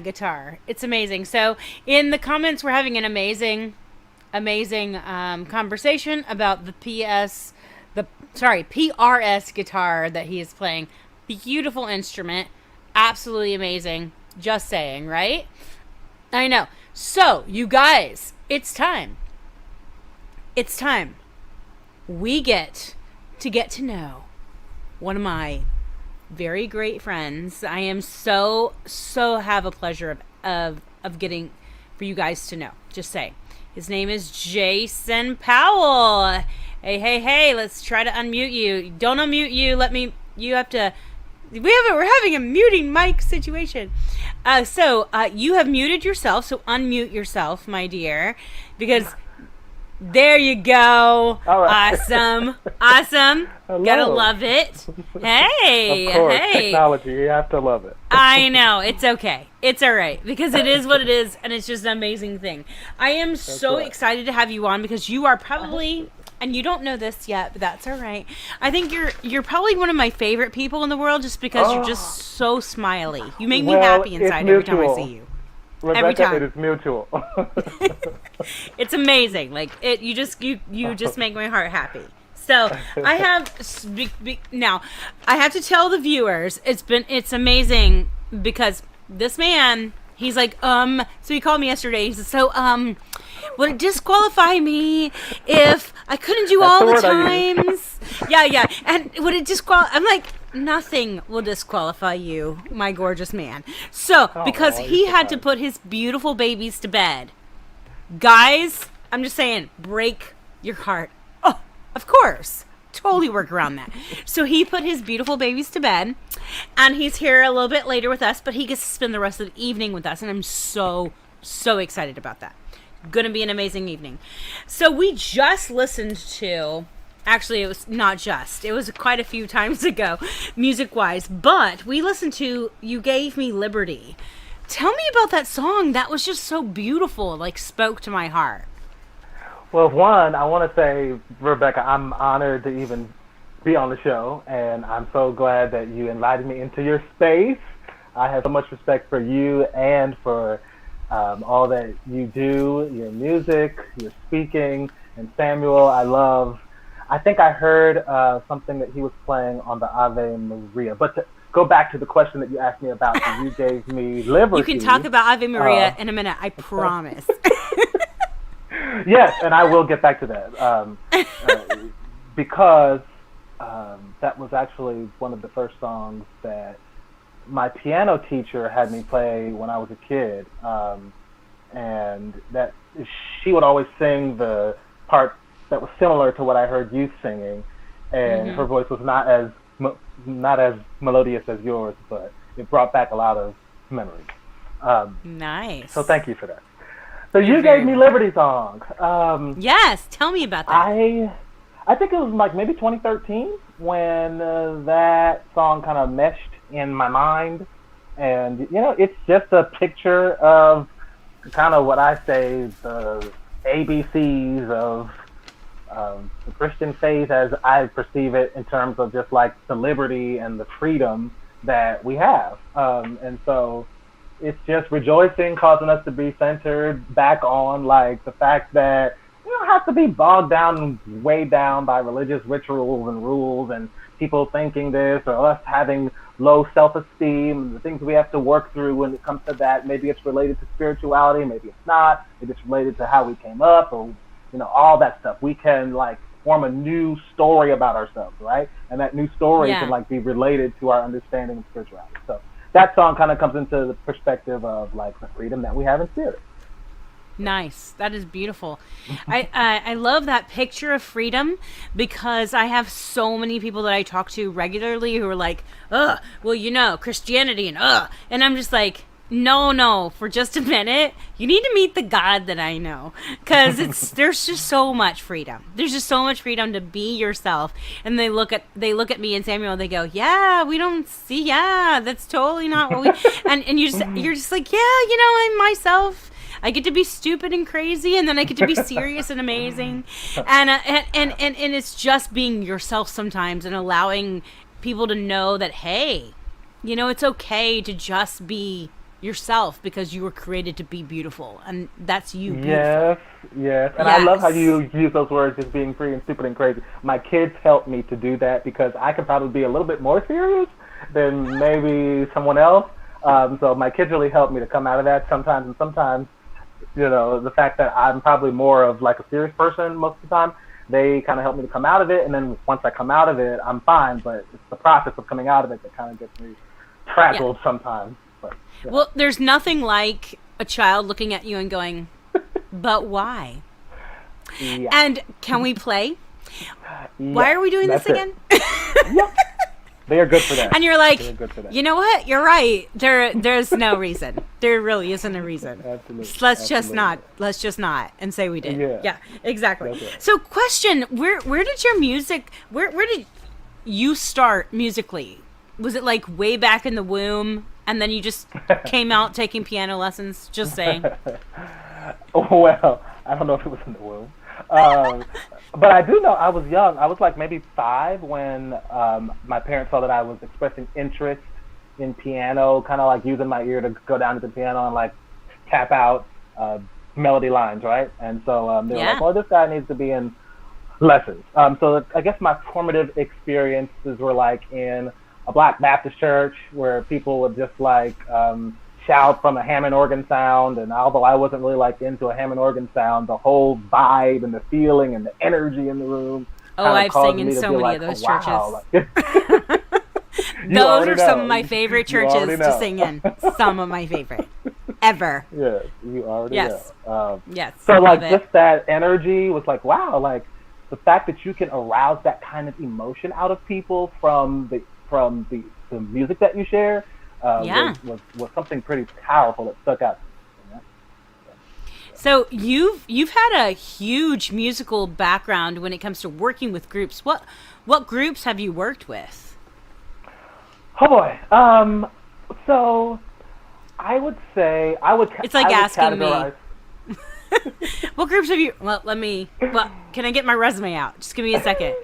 A: guitar. It's amazing. So in the comments, we're having an amazing conversation about the PRS guitar that he is playing. Beautiful instrument, absolutely amazing. Just saying, right? I know. So you guys, it's time. It's time. We get to know one of my very great friends. I am so have a pleasure of getting for you guys to know. Just say his name is Jason Powell. Hey, let's try to unmute you. Don't unmute you. We're having a muting mic situation. So you have muted yourself, so unmute yourself, my dear, because there you go.
G: All right.
A: Awesome.
G: Hello.
A: Gotta love it. Hey,
G: Of course,
A: hey.
G: technology, you have to love it.
A: I know. It's okay. It's all right because it is what it is, and it's just an amazing thing. I am so
G: right.
A: excited to have you on because you are probably, and you don't know this yet, but that's all right. I think you're probably one of my favorite people in the world just because you're just so smiley. You make me happy
G: it's
A: inside every time I
G: mutual.
A: see you.
G: Rebecca,
A: Every time.
G: it is mutual.
A: It's amazing. Like it, you just make my heart happy. So I have now. I have to tell the viewers it's amazing because this man, he's like so he called me yesterday. He said, so would it disqualify me if I couldn't do
G: That's
A: all
G: the
A: the
G: word I use.
A: times? Yeah. And would it disqualify? I'm like, nothing will disqualify you, my gorgeous man. So because he
G: you're
A: had
G: so
A: to put his beautiful babies to bed. Guys, I'm just saying, break your heart. Oh, of course. Totally work around that. So he put his beautiful babies to bed, and he's here a little bit later with us, but he gets to spend the rest of the evening with us, and I'm so excited about that. Gonna be an amazing evening. So we just listened to, actually it was not just, it was quite a few times ago, music-wise, but we listened to You Gave Me Liberty. Tell me about that song. That was just so beautiful, like spoke to my heart.
G: Well, one, I want to say, Rebecca, I'm honored to even be on the show, and I'm so glad that you invited me into your space. I have so much respect for you and for all that you do, your music, your speaking, and Samuel, I think I heard something that he was playing on the Ave Maria. But to go back to the question that you asked me about, You Gave Me Liberty.
A: You can talk about Ave Maria in a minute, I promise.
G: Yes, and I will get back to that. Because that was actually one of the first songs that my piano teacher had me play when I was a kid. And that she would always sing the part that was similar to what I heard you singing. And her voice was not as melodious as yours, but it brought back a lot of memories.
A: Nice.
G: So thank you for that. So You Gave Me Liberty song.
A: Yes, tell me about that.
G: I think it was like maybe 2013 when that song kind of meshed in my mind. And, you know, it's just a picture of kind of what I say the ABCs of the Christian faith as I perceive it in terms of just like the liberty and the freedom that we have. And so it's just rejoicing, causing us to be centered back on like the fact that you don't have to be bogged down and weighed down by religious rituals and rules and people thinking this or us having low self-esteem and the things we have to work through when it comes to that. Maybe it's related to spirituality, maybe it's not, maybe it's related to how we came up or, you know, all that stuff. We can like form a new story about ourselves, right? And that new story can like be related to our understanding of spirituality. So that song kind of comes into the perspective of like the freedom that we have in spirit.
A: Nice. That is beautiful. I love that picture of freedom because I have so many people that I talk to regularly who are like, well, you know, Christianity and I'm just like, no, for just a minute, you need to meet the God that I know because there's just so much freedom. There's just so much freedom to be yourself. And they look at me and Samuel, and they go, yeah, we don't see, that's totally not what we, and you're just like, yeah, you know, I'm myself. I get to be stupid and crazy, and then I get to be serious and amazing, and it's just being yourself sometimes, and allowing people to know that, hey, you know, it's okay to just be yourself because you were created to be beautiful, and that's you.
G: Yes, yes. And I love how you use those words, just being free and stupid and crazy. My kids help me to do that because I can probably be a little bit more serious than maybe someone else. So my kids really help me to come out of that sometimes, and sometimes, you know, the fact that I'm probably more of like a serious person most of the time, they kind of help me to come out of it, and then once I come out of it, I'm fine, but it's the process of coming out of it that kind of gets me frazzled sometimes. But, yeah.
A: Well, there's nothing like a child looking at you and going, but why?
G: Yeah.
A: And can we play?
G: Yeah,
A: Why are we doing this
G: that's
A: again?
G: Yep. They are good for that.
A: And you're like,
G: They're good for that.
A: you know what? You're right. There's no reason. There really isn't a reason.
G: Absolutely.
A: Let's just not and say we did.
G: Yeah.
A: Exactly.
G: That's right.
A: So question, where did your music, where did you start musically? Was it like way back in the womb and then you just came out taking piano lessons? Just saying.
G: Well, I don't know if it was in the womb. But I do know I was young. I was like maybe 5 when my parents saw that I was expressing interest in piano, kind of like using my ear to go down to the piano and like tap out melody lines, right? And so they were like, well, this guy needs to be in lessons. So I guess my formative experiences were like in a Black Baptist church where people would just like shout from a Hammond organ sound, and although I wasn't really like into a Hammond organ sound, the whole vibe and the feeling and the energy in the room.
A: I've sang in so many of those churches.
G: Wow.
A: Those are some of my favorite churches to sing in. Some of my favorite ever.
G: Yes, you already know.
A: Yes.
G: So like just that energy was like, wow, like the fact that you can arouse that kind of emotion out of people from the music that you share. Was something pretty powerful that stuck out.
A: So you've had a huge musical background when it comes to working with groups. What groups have you worked with?
G: Oh boy. So I would say
A: It's like asking
G: categorize...
A: me. What groups have you? Well, can I get my resume out? Just give me a second.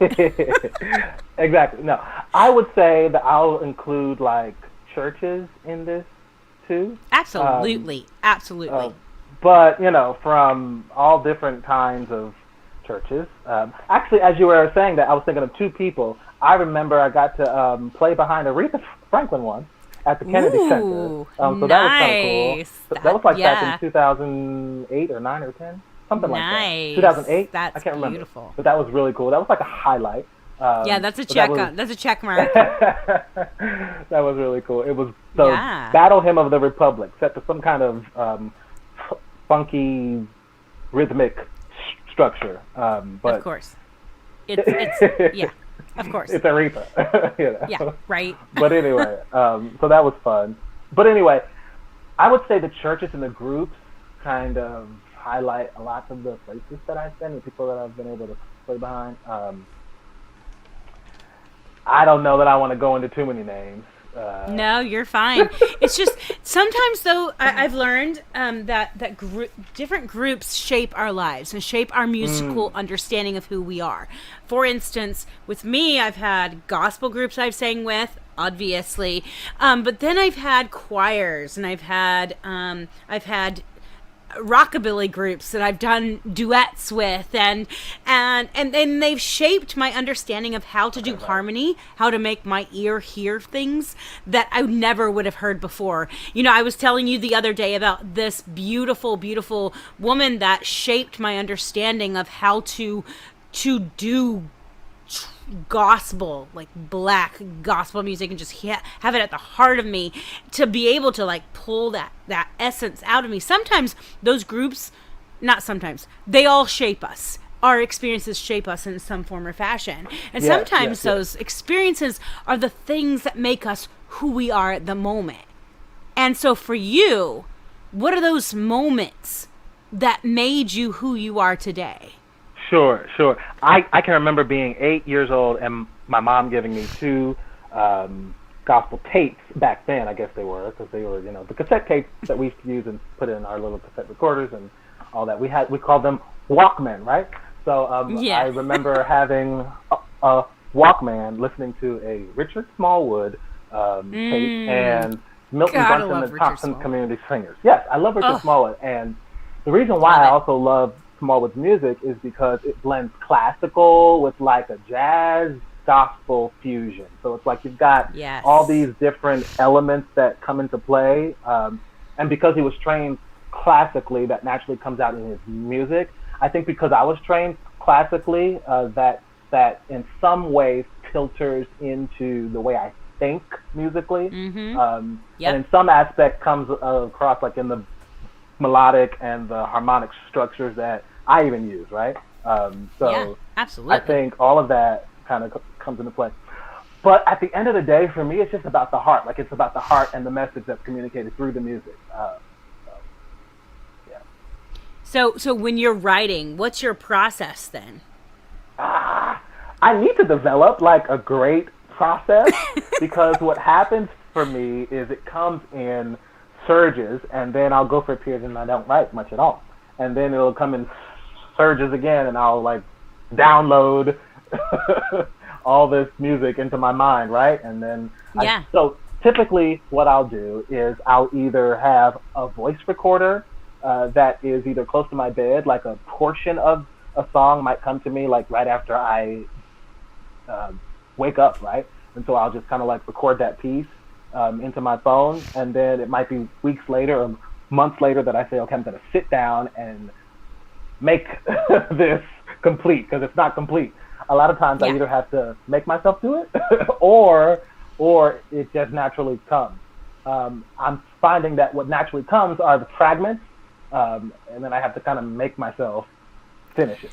G: Exactly. No, I would say that I'll include like churches in this too.
A: Absolutely.
G: But you know, from all different kinds of churches. Actually, as you were saying that, I was thinking of 2 people. I remember I got to play behind Aretha Franklin once at the Kennedy Center. So that was kind of cool. That was like back in 2008 or 9 or 10, something like that. 2008. I can't remember.
A: Beautiful.
G: But that was really cool. That was like a highlight.
A: That's a check. That's a check mark.
G: That was really cool. It was the Battle Hymn of the Republic, set to some kind of funky rhythmic structure. But
A: of course, it's of course.
G: It's Aretha. You know?
A: Yeah, right.
G: But anyway, so that was fun. But anyway, I would say the churches and the groups kind of highlight a lot of the places that I've been, the people that I've been able to play behind. I don't know that I want to go into too many names.
A: No, you're fine. It's just sometimes, though, I've learned that different groups shape our lives and shape our musical understanding of who we are. For instance, with me, I've had gospel groups I've sang with, obviously, but then I've had choirs and I've had rockabilly groups that I've done duets with, and they've shaped my understanding of how to do harmony, how to make my ear hear things that I never would have heard before. You know, I was telling you the other day about this beautiful, beautiful woman that shaped my understanding of how to do gospel, like black gospel music, and just have it at the heart of me, to be able to like pull that essence out of me. Sometimes those groups, not sometimes, they all shape us. Our experiences shape us in some form or fashion, and sometimes those experiences are the things that make us who we are at the moment. And so for you, what are those moments that made you who you are today?
G: Sure. I can remember being 8 years old and my mom giving me 2 gospel tapes back then. I guess they were, because they were, you know, the cassette tapes that we used to use and put in our little cassette recorders and all that. We called them Walkmen, right? So I remember having a Walkman listening to a Richard Smallwood tape and Milton
A: God, I
G: Brunson
A: love
G: and
A: Richard
G: Thompson
A: Smallwood.
G: Community Singers. Yes, I love Richard
A: Ugh.
G: Smallwood, and the reason why
A: Love
G: I
A: it.
G: also love Smallwood's music is because it blends classical with like a jazz gospel fusion. So it's like you've got
A: Yes.
G: all these different elements that come into play, and because he was trained classically, that naturally comes out in his music. I think because I was trained classically, that in some ways filters into the way I think musically,
A: Yep.
G: and in some aspect comes across like in the melodic and the harmonic structures that I even use, right? So
A: Yeah, absolutely.
G: I think all of that kind of comes into play. But at the end of the day, for me, it's just about the heart. Like it's about the heart and the message that's communicated through the music. Yeah.
A: So when you're writing, what's your process then?
G: I need to develop like a great process because what happens for me is it comes in surges, and then I'll go for a period and I don't write much at all, and then it'll come in surges again, and I'll like download all this music into my mind, right? And then
A: Yeah.
G: so typically what I'll do is I'll either have a voice recorder that is either close to my bed, like a portion of a song might come to me like right after I wake up, right? And so I'll just kind of like record that piece into my phone, and then it might be weeks later or months later that I say, okay, I'm going to sit down and make this complete, because it's not complete. A lot of times I
A: Yeah.
G: either have to make myself do it or it just naturally comes. I'm finding that what naturally comes are the fragments, and then I have to kind of make myself finish it.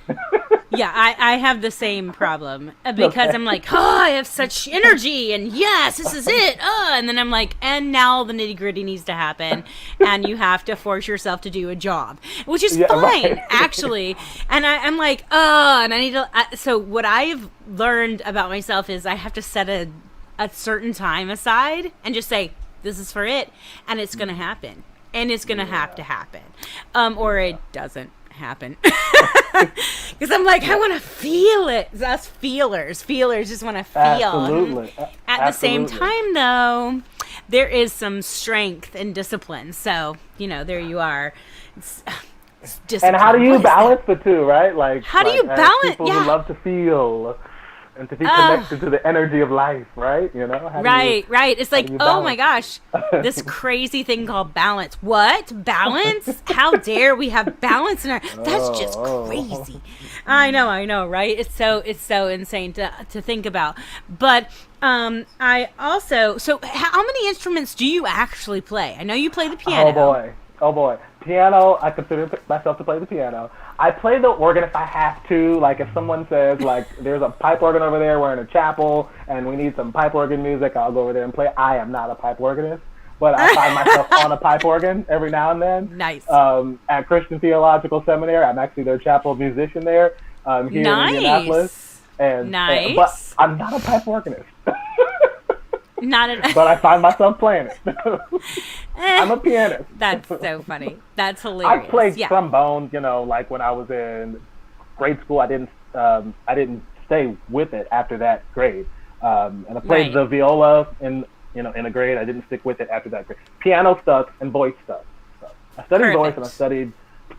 A: Yeah, I have the same problem because
G: Okay.
A: I'm like, oh, I have such energy, and yes, this is it. And then I'm like, and now the nitty gritty needs to happen, and you have to force yourself to do a job, which is
G: Yeah,
A: fine,
G: right.
A: actually. And I'm like, oh, and I need to. So what I've learned about myself is I have to set a certain time aside and just say, this is for it, and it's gonna happen, and it's gonna have to happen, or it doesn't happen. Because I'm like, I want to feel it. It's us feelers just want to feel.
G: Absolutely.
A: At the same
G: Absolutely.
A: time, though, there is some strength and discipline. So, there you are. It's
G: And
A: discipline.
G: how do
A: What
G: you
A: is that?
G: balance the two, right? Like,
A: How do
G: like,
A: you
G: as
A: balance-
G: people
A: yeah.
G: who love to feel and to be connected to the energy of life, right? How do you-
A: Right. It's like,
G: you
A: oh my
G: balance?
A: gosh, this crazy thing called balance. What? Balance? How dare we have balance in our? That's just
G: Oh.
A: crazy. I know, right? It's so insane to think about. But I also, so how many instruments do you actually play? I know you play the piano.
G: Oh boy. Piano, I consider myself to play the piano. I play the organ if I have to. Like if someone says like there's a pipe organ over there, we're in a chapel and we need some pipe organ music, I'll go over there and play. I am not a pipe organist, but I find myself on a pipe organ every now and then.
A: Nice.
G: At Christian Theological Seminary, I'm actually their chapel musician there here
A: Nice.
G: in Indianapolis. And,
A: Nice.
G: but I'm not a pipe organist.
A: Not at
G: But I find myself playing it. I'm a pianist.
A: That's so funny. That's
G: I
A: hilarious.
G: played
A: yeah.
G: trombone, like when I was in grade school. I didn't stay with it after that grade. And I played
A: Right.
G: the viola in a grade. I didn't stick with it after that grade. Piano stuck and voice stuck. So I studied voice
A: Perfect.
G: and I studied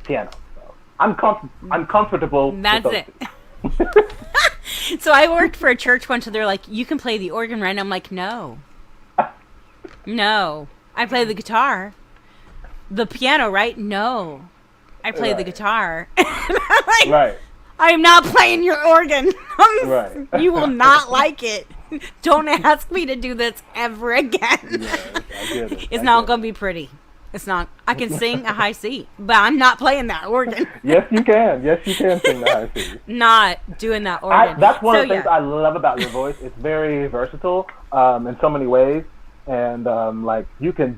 G: piano. So I'm comfortable. with
A: That's
G: those
A: it.
G: two.
A: So I worked for a church once, and they're like, "You can play the organ, right?" And I'm like, "No, I play the guitar, the piano, right? No, I play the
G: Right.
A: guitar." And I'm like,
G: Right.
A: I am not playing your organ.
G: Right.
A: You will not like it. Don't ask me to do this ever again.
G: Yes, I get it.
A: It's
G: I
A: not
G: get
A: gonna be pretty. It's not. I can sing a high C, but I'm not playing that organ.
G: it. Yes, you can. Yes, you can sing the high C.
A: Not doing that organ.
G: That's one
A: So,
G: of the things
A: yeah.
G: I love about your voice. It's very versatile in so many ways, and like you can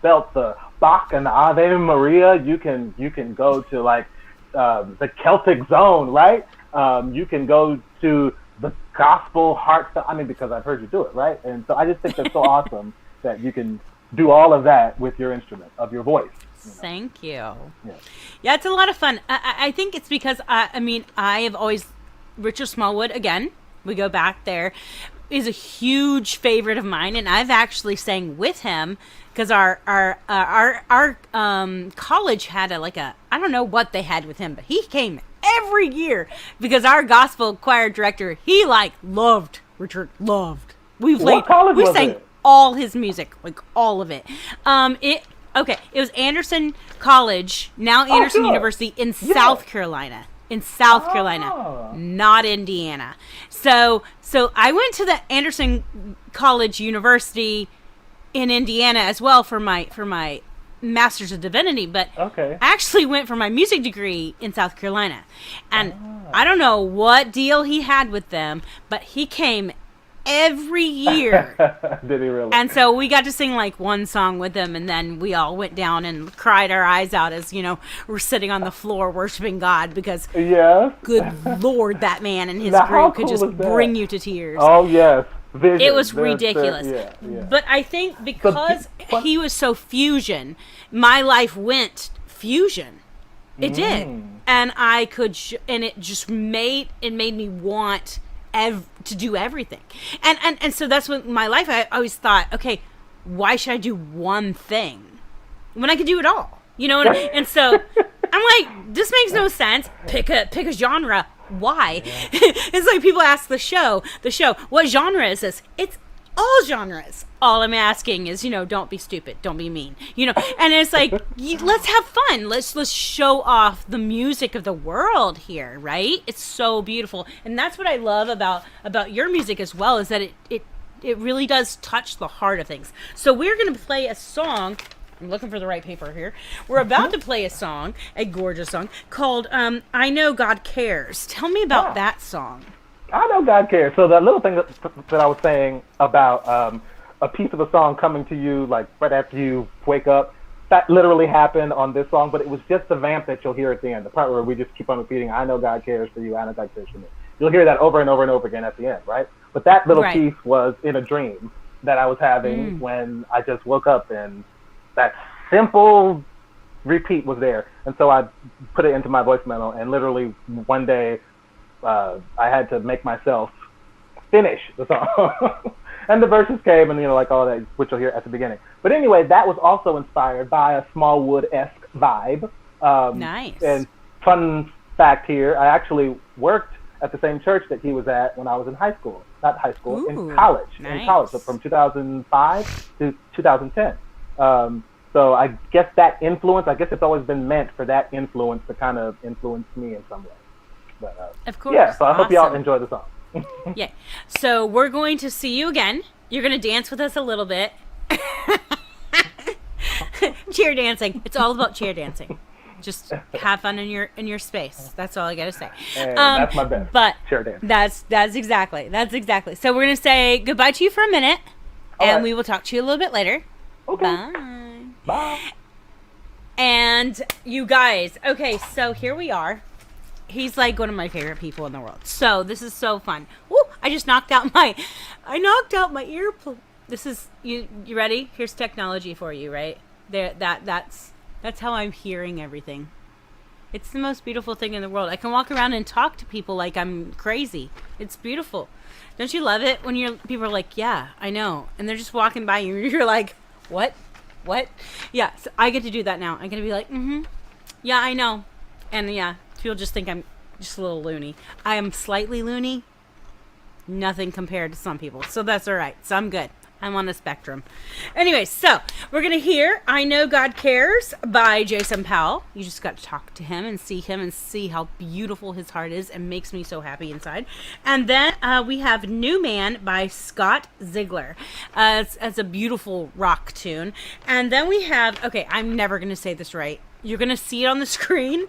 G: belt the Bach and the Ave Maria. You can go to like the Celtic zone, right? You can go to the gospel heart stuff. I mean, because I've heard you do it, right? And so I just think that's so awesome that you can do all of that with your instrument of your voice.
A: Thank you.
G: Yeah.
A: Yeah, it's a lot of fun. I think it's because I have always Richard Smallwood again. We go back there. Is a huge favorite of mine, and I've actually sang with him because our college had I don't know what they had with him, but he came every year because our gospel choir director, he loved Richard, loved. We sang
G: it?
A: all his music, like all of it. It was Anderson College, now Anderson
G: sure.
A: University in South Carolina. In South Carolina, not Indiana. So I went to the Anderson College University in Indiana as well for my Master's of Divinity, but I actually went for my music degree in South Carolina. And I don't know what deal he had with them, but he came every year.
G: Did he really?
A: And so we got to sing like one song with him, and then we all went down and cried our eyes out as, we're sitting on the floor worshiping God because good Lord, that man and his group could just bring you to tears.
G: Oh, yes. Vision.
A: It was ridiculous. But I think because he was so fusion, my life went fusion. It did. And I could, and it just made me want to do everything. And so that's what my life, I always thought, okay, why should I do one thing when I could do it all? And so I'm like, this makes no sense. Pick a genre. Why? It's like people ask the show, what genre is this? It's all genres. All I'm asking is, don't be stupid, don't be mean, and it's like, let's have fun. Let's show off the music of the world here, right? It's so beautiful. And that's what I love about your music as well, is that it really does touch the heart of things. So we're going to play a song. I'm looking for the right paper here. We're about to play a song, a gorgeous song, called I Know God Cares. Tell me about that song.
G: I Know God Cares. So that little thing that I was saying about a piece of a song coming to you like right after you wake up, that literally happened on this song, but it was just the vamp that you'll hear at the end, the part where we just keep on repeating, I know God cares for you, I know God cares for me. You'll hear that over and over and over again at the end, right? But that little piece was in a dream that I was having when I just woke up, and that simple repeat was there. And so I put it into my voice memo, and literally one day I had to make myself finish the song. And the verses came, and like all that, which you'll hear at the beginning. But anyway, that was also inspired by a Smallwood-esque vibe.
A: Nice.
G: And fun fact here, I actually worked at the same church that he was at when I was in high school. Not high school, in college.
A: Nice.
G: In college, so from 2005 to 2010. So I guess that influence, it's always been meant for that influence to kind of influence me in some way. But,
A: of course.
G: Yeah, so I hope y'all enjoy the song.
A: Yeah. So we're going to see you again. You're going to dance with us a little bit. Cheer dancing. It's all about cheer dancing. Just have fun in your space. That's all I got to say.
G: And that's my best.
A: But
G: cheer dancing.
A: That's exactly. So we're going to say goodbye to you for a minute, and we will talk to you a little bit later.
G: Okay.
A: Bye.
G: Bye.
A: And you guys, okay, so here we are. He's like one of my favorite people in the world. So this is so fun. Woo! I knocked out my ear. This is you ready? Here's technology for you, right? There. That's how I'm hearing everything. It's the most beautiful thing in the world. I can walk around and talk to people like I'm crazy. It's beautiful. Don't you love it when people are like, yeah, I know, and they're just walking by you, and you're like, what? Yeah. So I get to do that now. I'm gonna be like, yeah, I know, and yeah. People just think I'm just a little loony. I am slightly loony. Nothing compared to some people. So that's all right. So I'm good. I'm on a spectrum. Anyway, so we're going to hear I Know God Cares by Jason Powell. You just got to talk to him and see how beautiful his heart is, and makes me so happy inside. And then we have New Man by Scott Ziegler. It's a beautiful rock tune. And then we have, okay, I'm never going to say this right. You're going to see it on the screen.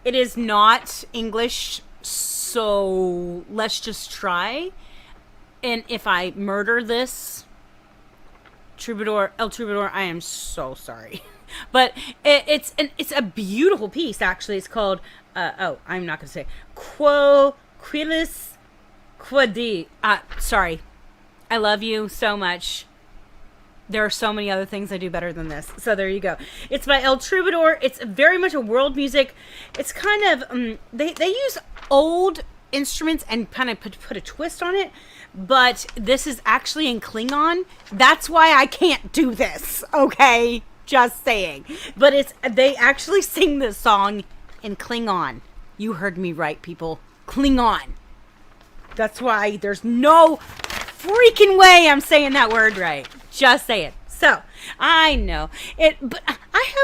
A: It is not English, so let's just try. And if I murder this, El Troubadour, I am so sorry. But it's a beautiful piece, actually. It's called, I'm not going to say, Quo Quilis Quadi. Sorry. I love you so much. There are so many other things I do better than this. So there you go. It's by El Troubadour. It's very much a world music. It's kind of, they use old instruments and kind of put a twist on it, but this is actually in Klingon. That's why I can't do this, okay? Just saying. But they actually sing this song in Klingon. You heard me right, people. Klingon. That's why there's no freaking way I'm saying that word right. Just say it. So, I know it, but I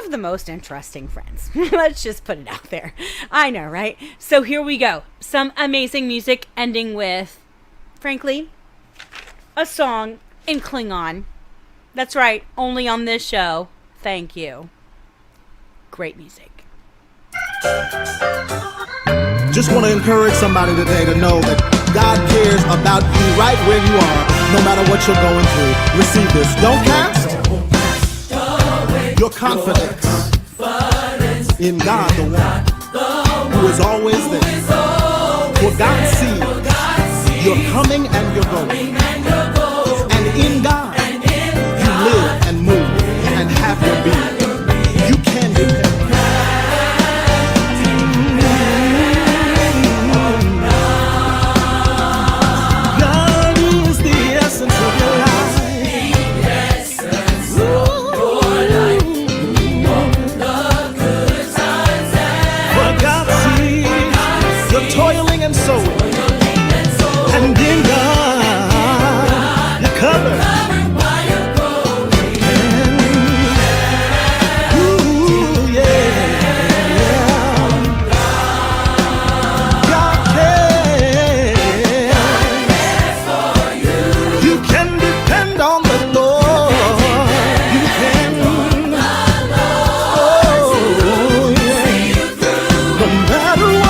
A: have the most interesting friends. Let's just put it out there. I know, right? So here we go. Some amazing music ending with, frankly, a song in Klingon. That's right, only on this show. Thank you. Great music.
F: Just want to encourage somebody today to know that God cares about you right where you are, no matter what you're going through. Receive this. Don't cast your confidence in God, the one who is always there. For God sees your coming and your going. And in God, you live and move and have your being. You can depend. Toiling and sowing, and in God, you're covered. Ooh, yeah. God cares. You can depend on the Lord. You can. Oh, yeah. No matter what.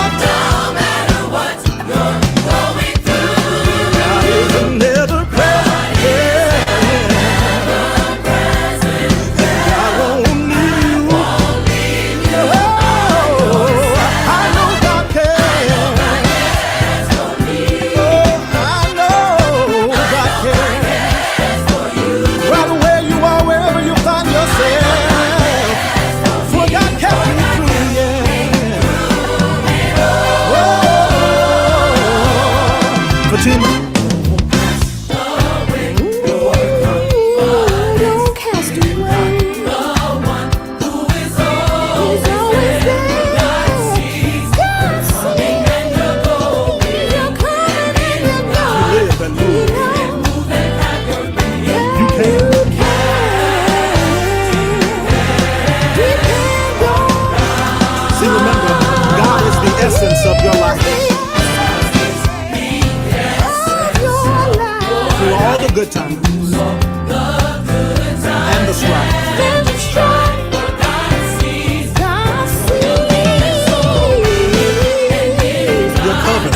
F: Good times and the strife. You're covered.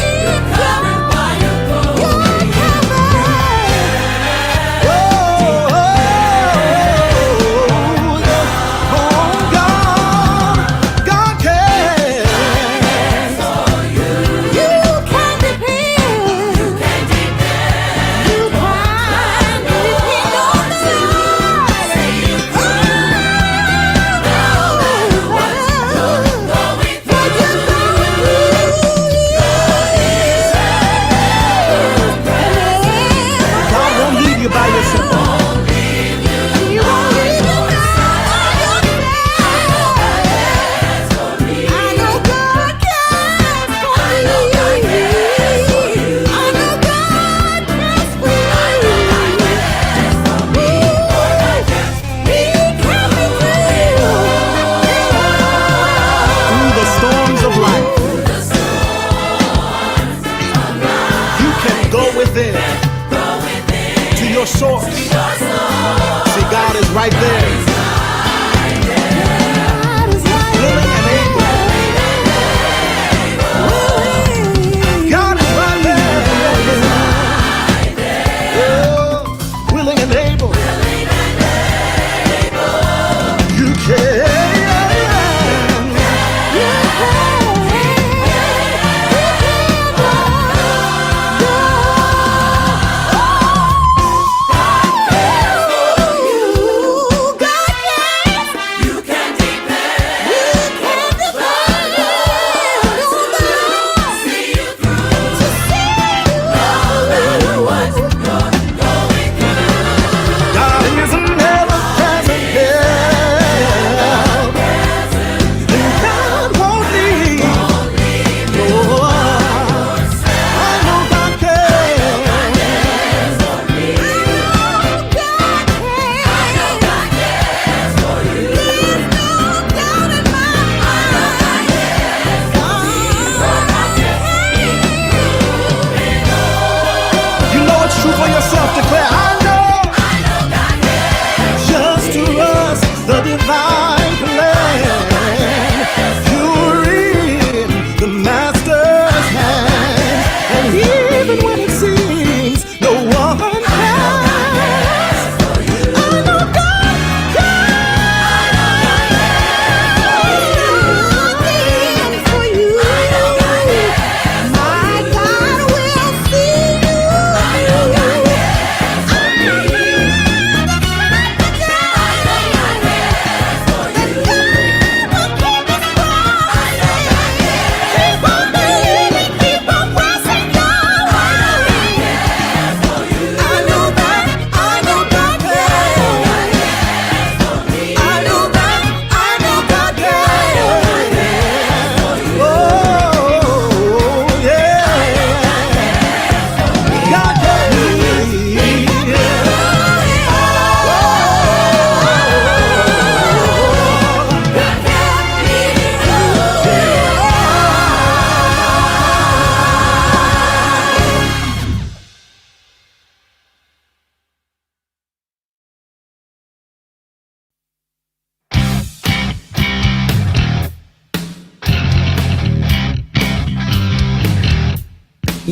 F: To your source. See, God is right there. Willing and able. God is right there. Oh, willing and able. You can.
B: God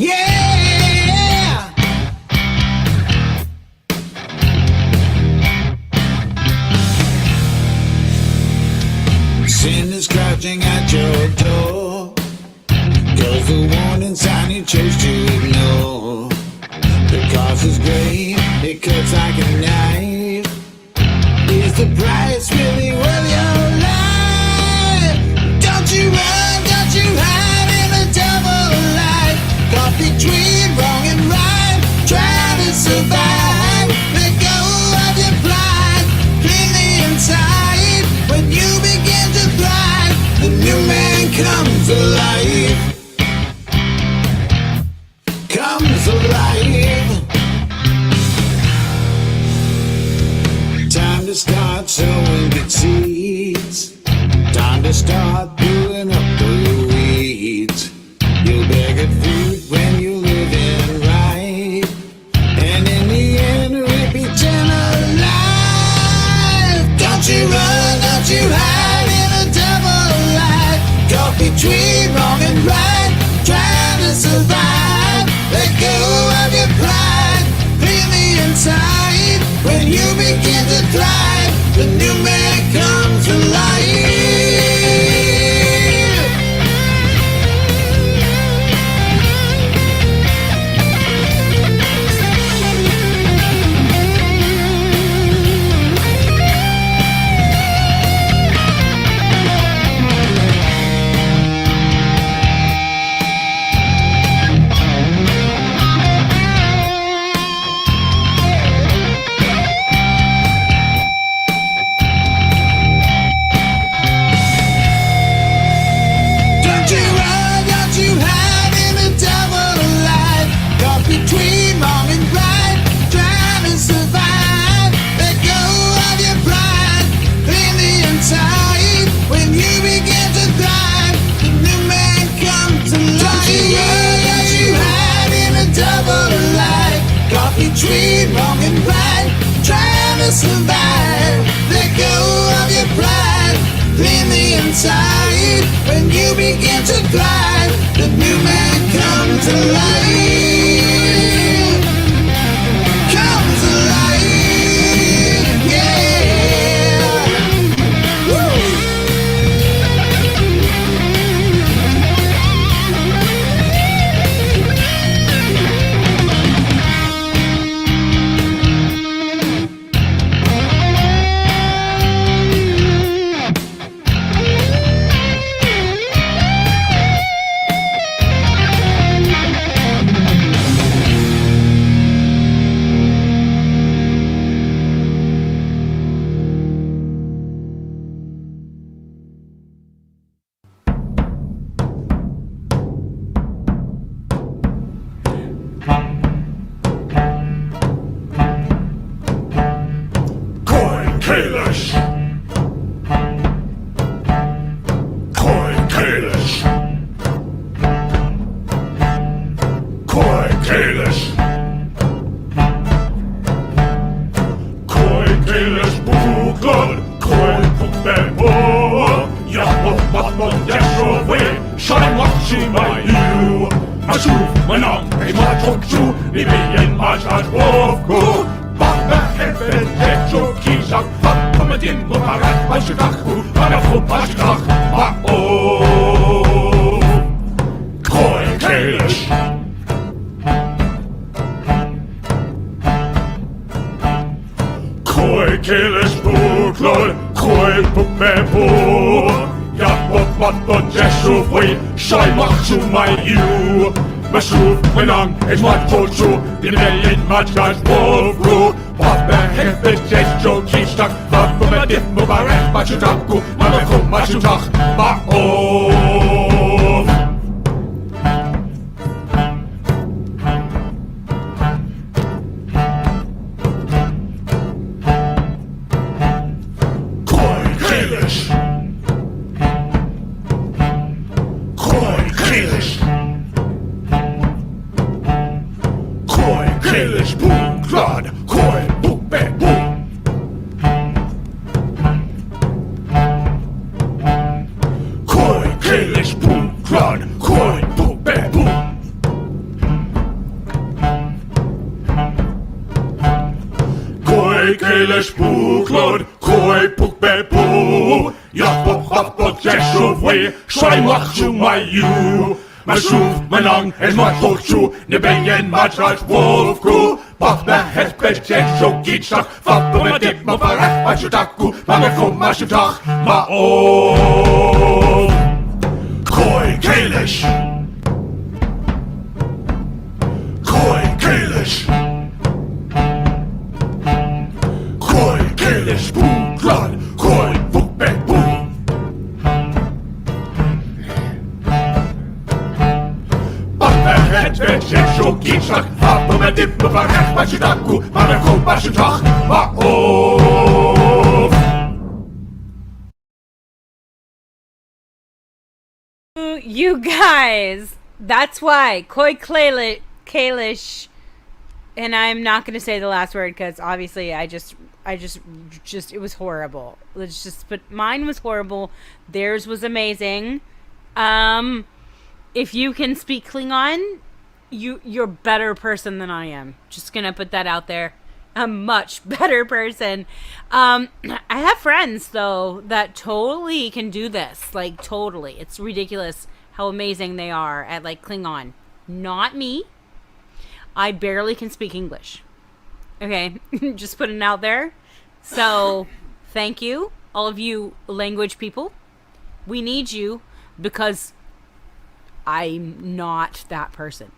H: Yeah! Sin is crouching at your door, 'cause the warning sign you chose to ignore. The cost is great, it cuts like a knife. Is the price really worth your life? Don't you run, don't you hide in a double life. Caught between wrong and right, trying to survive. Let go of your pride, clean the inside. When you begin to thrive, the new man comes alive. Comes alive. Time to start sowing good seeds. Time to start pulling up the weeds. You'll bear good fruit when you live in right, and in the end reap eternal life. Don't you run, don't you hide in a double life. Caught between wrong and right, trying to survive. Let go of your pride, clean the inside. When you begin to thrive, the new man comes alive. Between wrong and right, trying to survive. Let go of your pride, clean the inside. When you begin to thrive, the new man comes alive. Don't you run, don't you hide in a double life. Caught between wrong and right, trying to survive. Let go of your pride, clean the inside. When you begin to thrive, the new man comes alive. Comes alive, yeah. Woo.
I: Kalish. Koi Kalish. Koi Kalish. Koi Kalish Buklod. Koi Pukbebo. Yahweh Batman Yeshove. Shine Machi my you. Mashuv Manam. Hey Machochu. Nibian Majat Wovku. Heaven, get your keys up, come and in, Mubarak, Bashikaku, Manafu, Bashikak, Ma'o. Koi Kalish. Koi Kalish, Buklod, Koi Pukbebo. Yahweh Batman Yeshove, Shai Machu my you. Mashuv Menang, it's my culture, the million Majkas Wolfru. Papa Hefe Jecho Kistak, Papa Dip Mubarak, Bachutaku, Mamaku, Machutak, Ma'o. Koi Kalish. Koi Kalish. Koi Kalish, boom, glad, koi, boom, bang, boom. Koi Kalish, Koi Kalish Buklod, Koi Puk Bepu, Yapok Hapok Jeshuv Way, Shaimach Jumayu, Mashuv Manang, and Mahochu, Nebayan Matrach Wolfku, Bach the Hesped Jesho Gitchak, Fapumadip Mavarach Machutaku, Mamako Mashutach, Mao Koi Kalish. Koi Kalish. Koi Kalish Buklod, Koi Puk Bepu.
A: You guys, that's why Kalish, and I'm not going to say the last word because obviously I just it was horrible. Let's just, but mine was horrible. Theirs was amazing. If you can speak Klingon, you're a better person than I am. Just gonna put that out there. A much better person. I have friends though that totally can do this. Like totally. It's ridiculous how amazing they are at like Klingon. Not me. I barely can speak English. Okay, just putting it out there. So, thank you, all of you language people. We need you because I'm not that person.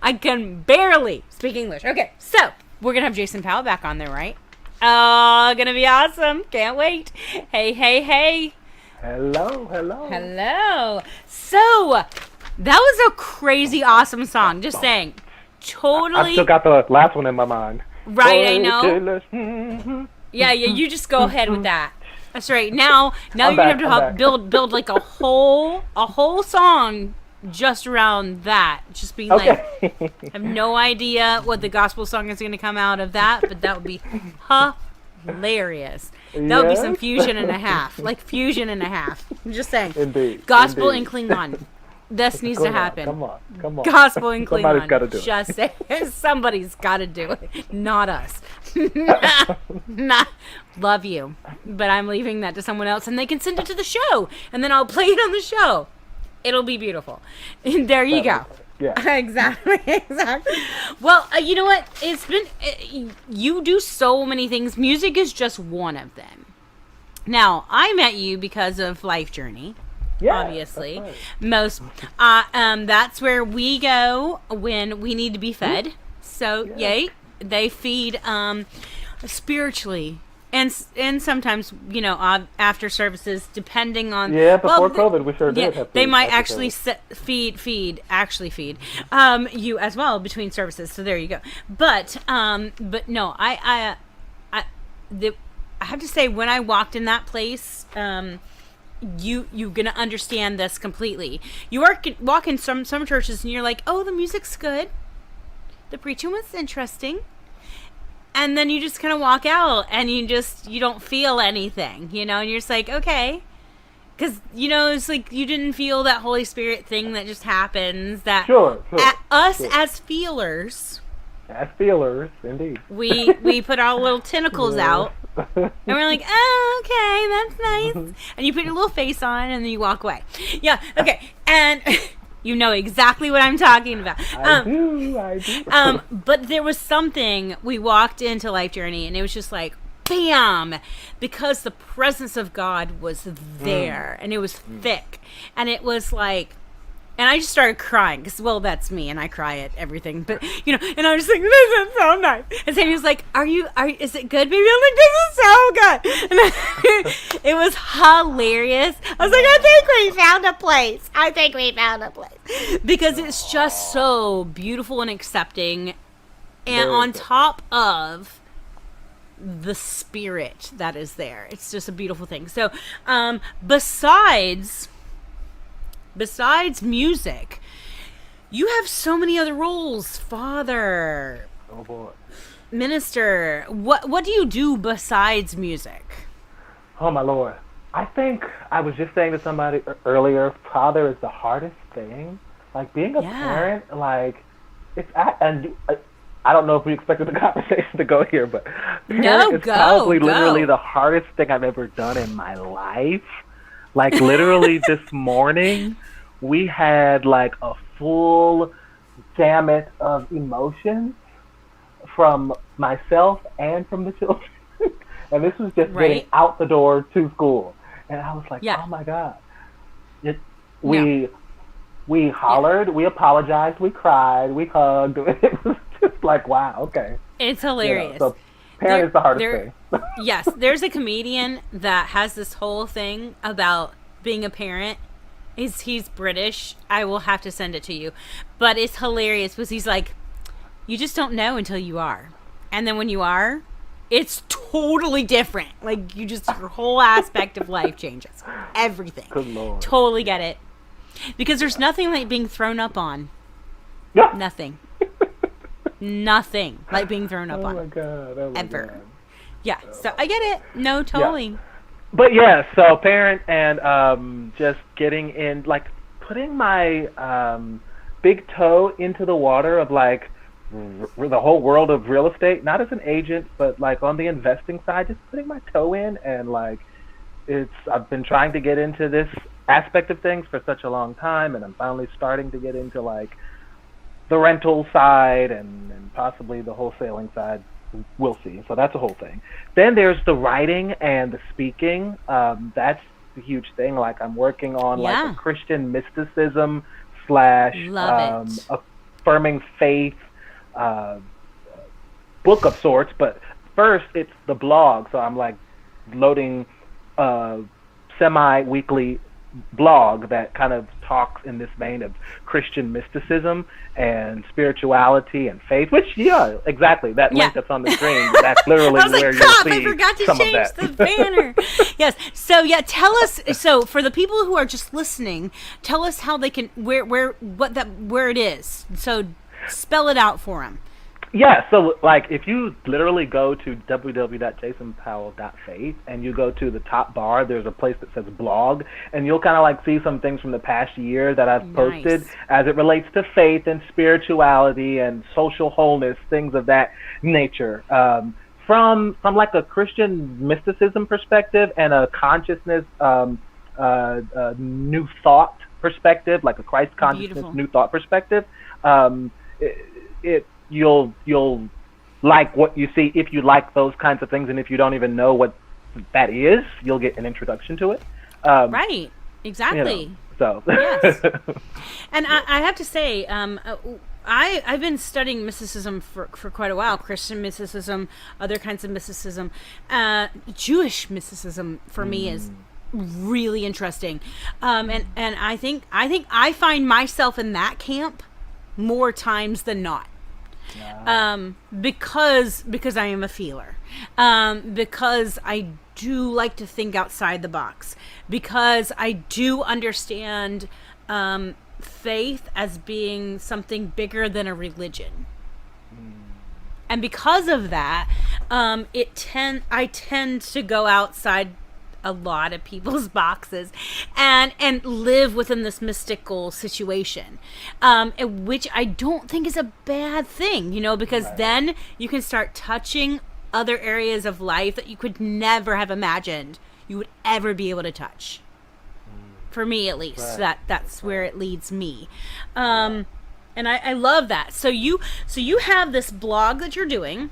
A: I can barely speak English. Okay, so we're going to have Jason Powell back on there, right? Oh, going to be awesome. Can't wait. Hey, hey, hey.
G: Hello, hello.
A: Hello. So, that was a crazy awesome song. Just saying. Totally.
G: I still got the last one in my mind.
A: Right, I know. Yeah, you just go ahead with that. That's right. Now you're gonna have to build like a whole song just around that. Just being like, I have no idea what the gospel song is gonna come out of that, but that would be hilarious. That would be some fusion and a half, like fusion and a half. I'm just saying.
G: Indeed.
A: Gospel
G: indeed.
A: and Klingon. This needs to happen.
G: Come on.
A: Gospel and Klingon.
G: Somebody's got to do it.
A: Just say somebody's got to do it, not us. Not love you, but I'm leaving that to someone else, and they can send it to the show, and then I'll play it on the show. It'll be beautiful. And there you go.
G: Yeah.
A: Exactly. Well, you know what? It's been you do so many things. Music is just one of them. Now, I met you because of Life Journey.
G: Yeah,
A: obviously,
G: that's
A: right. That's where we go when we need to be fed. So yay, they feed spiritually, and sometimes after services, depending on
G: before COVID, we sure did.
A: They might actually feed you as well between services. So there you go. But no, I have to say when I walked in that place. You're gonna understand this completely. You walk in some churches and you're like, oh, the music's good, the preaching was interesting, and then you just kind of walk out and you don't feel anything, and you're just like, okay, because it's like you didn't feel that Holy Spirit thing that just happens. That
G: sure.
A: As feelers.
G: As feelers, indeed.
A: We put our little tentacles out. And we're like, oh, okay, that's nice. And you put your little face on and then you walk away. Yeah, okay. And you know exactly what I'm talking about.
G: I do.
A: But there was something, we walked into Life Journey and it was just like, bam! Because the presence of God was there and it was thick. And it was like, and I just started crying because, well, that's me, and I cry at everything. But and I was just like, "This is so nice." And Sammy was like, Is it good, baby?" I'm like, "This is so good." And it was hilarious. I was like, "I think we found a place. Because it's just so beautiful and accepting, and on top of the spirit that is there, it's just a beautiful thing. So, Besides music, you have so many other roles. Father.
G: Oh boy.
A: Minister. What do you do besides music?
G: Oh my Lord. I think I was just saying to somebody earlier, father is the hardest thing. Like being a parent, like it's I don't know if we expected the conversation to go here, but
A: No,
G: it's
A: go,
G: probably
A: go.
G: literally the hardest thing I've ever done in my life. Like literally this morning, we had like a full gamut of emotions from myself and from the children. And this was just getting
A: Right?
G: out the door to school. And I was like,
A: Yeah.
G: oh my God. It,
A: No.
G: we hollered, we apologized, we cried, we hugged. It was just like, wow, okay.
A: It's
G: You know,
A: hilarious.
G: so parent is the hardest
A: There-
G: thing.
A: yes, there's a comedian that has this whole thing about being a parent. He's British. I will have to send it to you. But it's hilarious because he's like, you just don't know until you are. And then when you are, it's totally different. Like your whole aspect of life changes. Everything.
G: Good Lord.
A: Totally get it. Because there's nothing like being thrown up on.
G: Yeah.
A: Nothing. Nothing like being thrown up
G: Oh
A: on.
G: my God. Oh my
A: Ever.
G: God.
A: Yeah, so I get it. No, totally.
G: But yeah, so parent and just getting in, like putting my big toe into the water of like the whole world of real estate, not as an agent, but like on the investing side, just putting my toe in and like I've been trying to get into this aspect of things for such a long time, and I'm finally starting to get into like the rental side and possibly the wholesaling side. We'll see. So that's a whole thing. Then there's the writing and the speaking. That's the huge thing. Like I'm working on like
A: Yeah.
G: a Christian mysticism slash
A: Love it.
G: affirming faith book of sorts. But first it's the blog. So I'm like loading semi-weekly blog that kind of talks in this vein of Christian mysticism and spirituality and faith, which exactly, that link
A: Yeah.
G: that's on the screen, that's literally
A: I was
G: where
A: like, crap,
G: you'll
A: I
G: see
A: forgot to
G: some of
A: change
G: that.
A: the banner. Yes. So yeah, tell us. So for the people who are just listening, tell us how they can where it is. So spell it out for them.
G: Yeah, so like if you literally go to www.jasonpowell.faith and you go to the top bar, there's a place that says blog, and you'll kind of like see some things from the past year that I've posted
A: Nice.
G: as it relates to faith and spirituality and social wholeness, things of that nature. From like a Christian mysticism perspective and a consciousness new thought perspective, like a Christ consciousness
A: Beautiful.
G: new thought perspective. You'll like what you see if you like those kinds of things, and if you don't even know what that is, you'll get an introduction to it.
A: Right. Exactly.
G: You know, so
A: Yes. And I have to say, I've been studying mysticism for quite a while. Christian mysticism, other kinds of mysticism, Jewish mysticism for me is really interesting. And I think I find myself in that camp more times than not. Because I am a feeler, because I do like to think outside the box, because I do understand faith as being something bigger than a religion, and because of that, I tend to go outside a lot of people's boxes and live within this mystical situation, which I don't think is a bad thing, because then you can start touching other areas of life that you could never have imagined you would ever be able to touch. For me, at least, that's where it leads me. And I love that. So you have this blog that you're doing.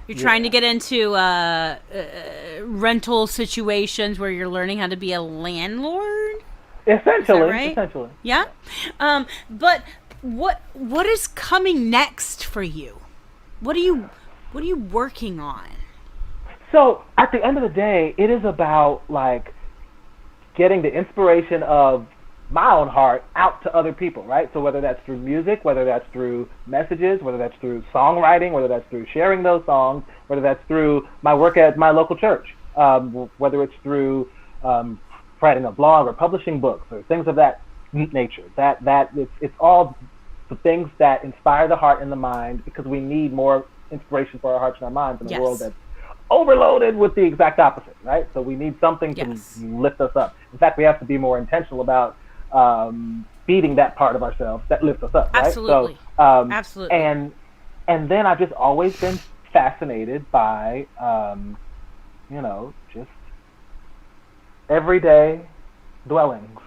A: You're trying to get into rental situations where you're learning how to be a landlord.
G: essentially,
A: right?
G: essentially.
A: Yeah. But what is coming next for you? What are you working on?
G: So at the end of the day, it is about like getting the inspiration of my own heart out to other people, right? So whether that's through music, whether that's through messages, whether that's through songwriting, whether that's through sharing those songs, whether that's through my work at my local church, whether it's through writing a blog or publishing books or things of that nature. It's all the things that inspire the heart and the mind, because we need more inspiration for our hearts and our minds in a
A: Yes.
G: world that's overloaded with the exact opposite, right? So we need something
A: Yes.
G: to lift us up. In fact, we have to be more intentional about feeding that part of ourselves that lifts us up, right?
A: Absolutely.
G: So,
A: Absolutely.
G: And And then I've just always been fascinated by, just everyday dwellings.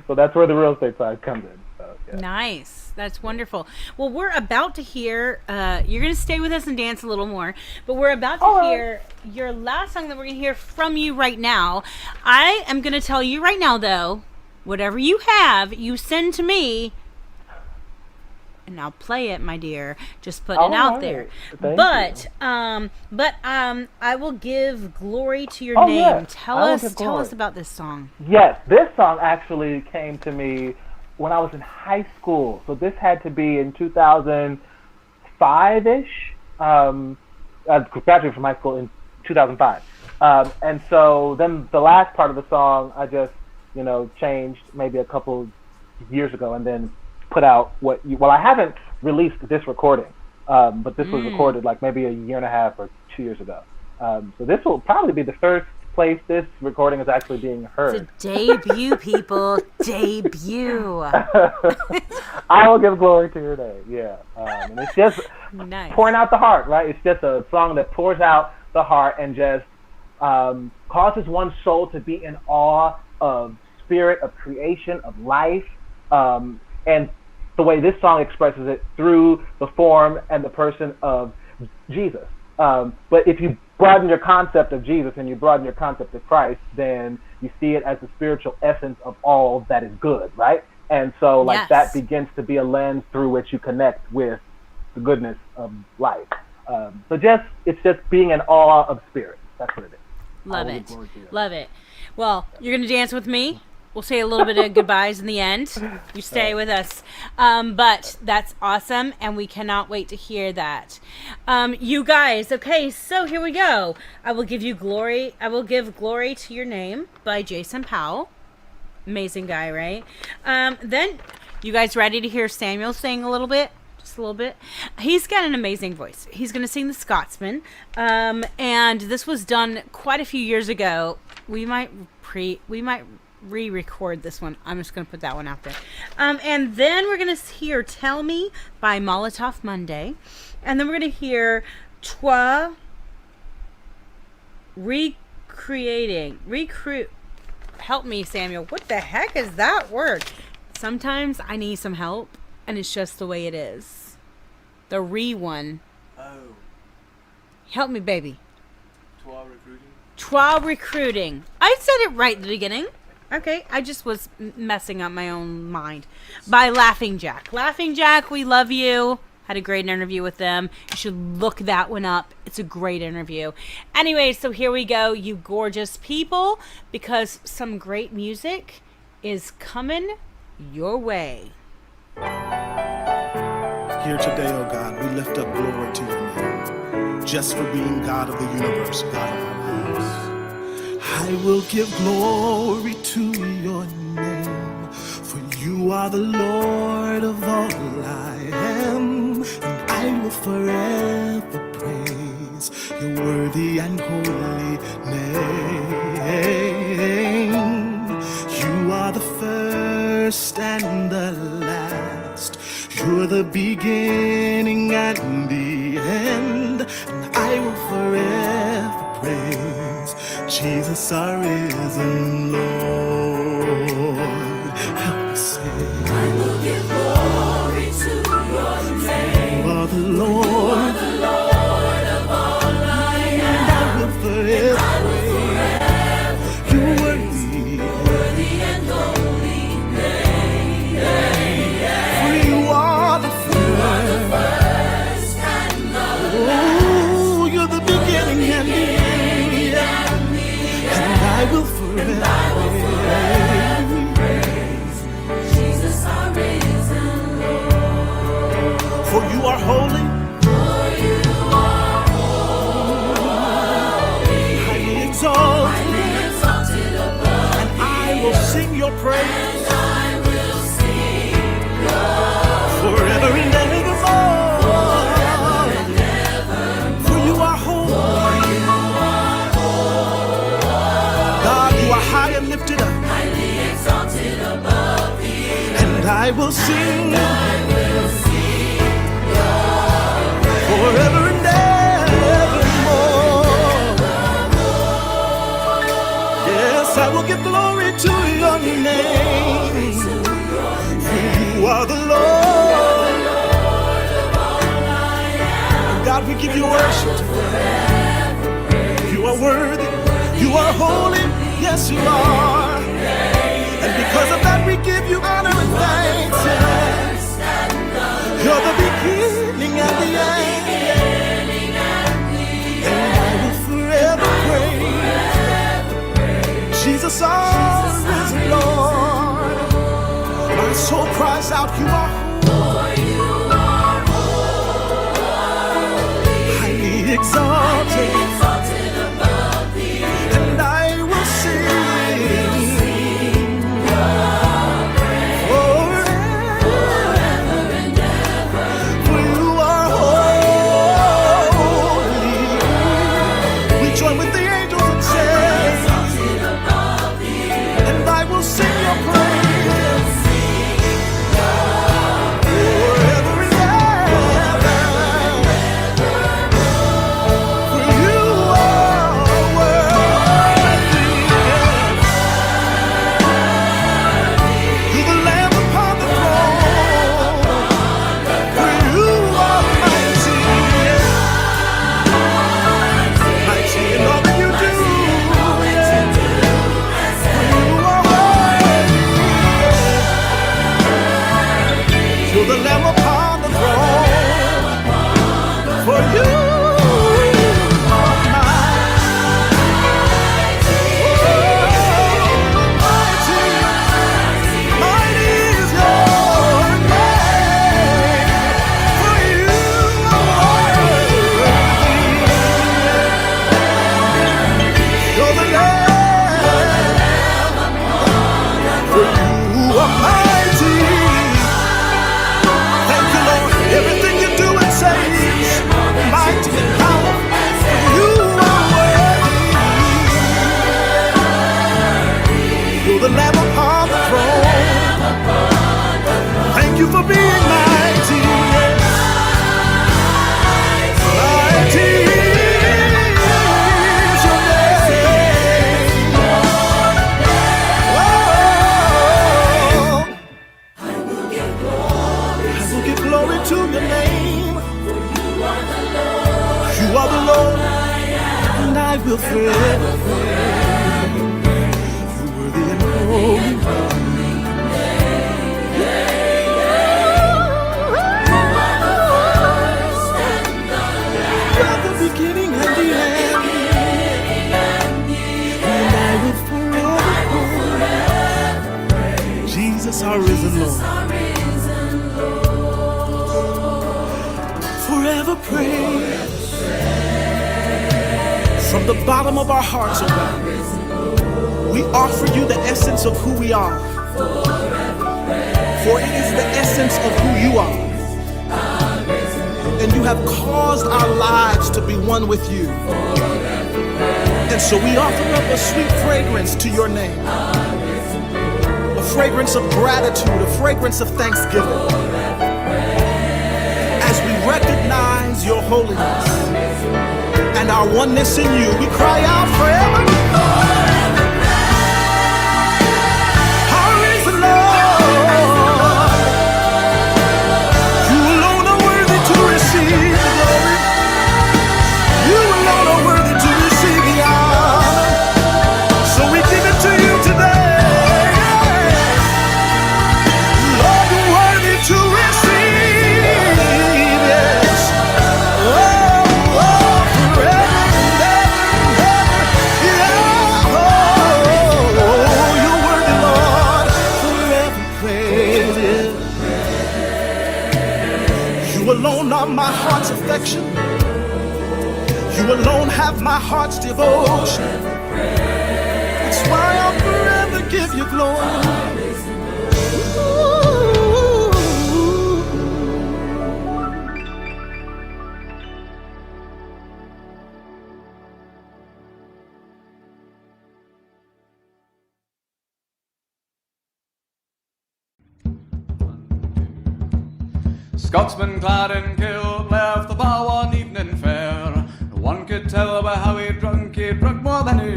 G: So that's where the real estate side comes in. So, yeah.
A: Nice. That's wonderful. Well, we're about to hear, you're going to stay with us and dance a little more, but we're about to hear your last song that we're going to hear from you right now. I am going to tell you right now, though, whatever you have, you send to me, and I'll play it, my dear. Just put it out there. But I will give glory to your name.
G: Yes.
A: Tell us about this song.
G: Yes, this song actually came to me when I was in high school. So this had to be in 2005-ish. I graduated from high school in 2005. And so then the last part of the song, I just, changed maybe a couple years ago and then put out I haven't released this recording, but this was recorded like maybe a year and a half or 2 years ago. So this will probably be the first place this recording is actually being heard.
A: It's a debut, people. Debut.
G: I will give glory to your name. Yeah. And it's just
A: nice.
G: Pouring out the heart, right? It's just a song that pours out the heart and just causes one's soul to be in awe of spirit, of creation, of life, and the way this song expresses it through the form and the person of Jesus. But if you broaden your concept of Jesus and you broaden your concept of Christ, then you see it as the spiritual essence of all that is good, right? And so that begins to be a lens through which you connect with the goodness of life. So it's just being in awe of spirit. That's what it is.
A: Love it. Love it. Well, you're going to dance with me. We'll say a little bit of goodbyes in the end. You stay with us. But that's awesome, and we cannot wait to hear that. You guys, okay, so here we go. I will give glory to your name by Jason Powell. Amazing guy, right? Then, you guys ready to hear Samuel sing a little bit? Just a little bit. He's got an amazing voice. He's going to sing The Scotsman. And this was done quite a few years ago. We might re-record this one. I'm just going to put that one out there. And then we're going to hear Tell Me by Molotov Monday. And then we're going to hear Toi help me, Samuel. What the heck is that word? Sometimes I need some help, and it's just the way it is. The one.
C: Oh.
A: Help me, baby.
C: Toi recruiting.
A: Recruiting. I said it right at the beginning. Okay, I just was messing up my own mind. By Laughing Jack. Laughing Jack, we love you. Had a great interview with them. You should look that one up. It's a great interview. Anyway, so here we go, you gorgeous people, because some great music is coming your way.
F: Here today, oh God, we lift up glory to your name, just for being God of the universe, God of our lives. I will give glory to your name, for you are the Lord of all I am, and I will forever praise your worthy and holy name. You are the first and the last, you're the beginning and the end, and I will forever praise Jesus, our risen Lord. Help me sing.
B: I will give glory to your name.
F: You are the Lord,
B: of all I am.
F: and I will forever praise. You're worthy
B: And holy name.
F: for you are the first.
B: And the
F: Oh, you're the beginning and the end. And I will forever praise.
B: Jesus, our risen Lord.
F: For you are holy,
B: For you are
F: highly exalted,
B: highly exalted above,
F: and I will sing your praise
B: and I will sing
F: forever and evermore. For you are holy, God, you are high and lifted up,
B: highly exalted above the earth.
F: and I will sing forever and evermore. Yes, I will give glory to your name. For you are the Lord. God, we give you worship today. You are worthy. You are holy. Yes, you are. And because of that, we give you honor and thanks. Yes. You're the beginning and the end. And I will forever praise Jesus, our risen Lord. My soul cries out, you are highly exalted. And I will sing forever and ever. For you are holy. We join with the angels and say, and I will sing your praise forever and ever. For you are worthy. You're the Lamb upon the throne. For you are mighty. Mighty in all that you do. For you are worthy. You're the Lamb upon the throne. For you are mighty. Mighty is your name. For you are worthy. You're the Lamb. For you are mighty. Thank you, Lord. Everything you do and say is mighty and powerful. For you are worthy. You're the Lamb upon the throne. Thank you for being mighty. Mighty is your name. Oh, I will give glory to your name. You are the Lord, and I will forever praise. You're worthy and holy. You're the beginning and the end. And I will forever praise Jesus, our risen Lord. Forever praise. From the bottom of our hearts, oh God, we offer you the essence of who we are. For it is the essence of who you are. And you have caused our lives to be one with you. And so we offer up a sweet fragrance to your name. A fragrance of gratitude, a fragrance of thanksgiving. As we recognize your holiness and our oneness in you, we cry out forever. Our risen Lord, you alone are worthy to receive the glory. You alone are worthy to receive the honor. So we give it to you today. Lord, you're worthy to receive. Yes. Oh, forever and ever. Yeah. Oh, you're worthy, Lord. Forever praise. You alone are my heart's affection. You alone have my heart's devotion. That's why I'll forever give you glory.
J: Scotsman clad in kilt left the Powell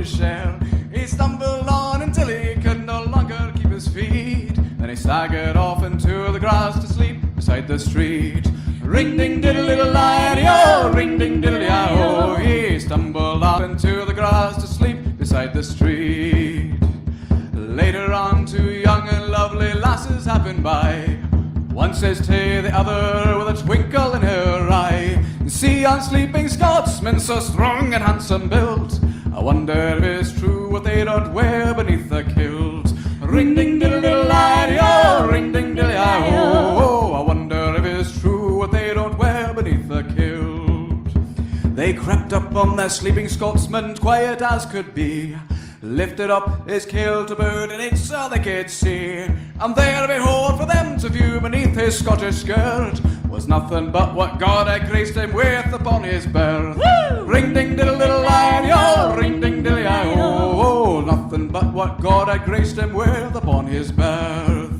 C: his share. He stumbled on until he could no longer keep his feet. Then he staggered off into the grass to sleep beside the street. Ring ding diddle little lie-o, ring ding diddle lie-o. He stumbled off into the grass to sleep beside the street. Later on, two young and lovely lasses happened by. One says to the other with a twinkle in her eye, "See yon sleeping Scotsmen so strong and handsome built, I wonder if it's true what they don't wear beneath the kilt." Ring ding diddle diddle lie-o, ring ding diddle lie-o. I wonder if it's true what they don't wear beneath the kilt. They crept up on their sleeping Scotsman, quiet as could be, lifted up his kilt about an inch so they could see, and there behold for them to view beneath his Scottish skirt was nothing but what God had graced him with upon his birth. Ring ding diddle diddle lie-o, ring ding diddle lie-o. Nothing but what God had graced him with upon his birth.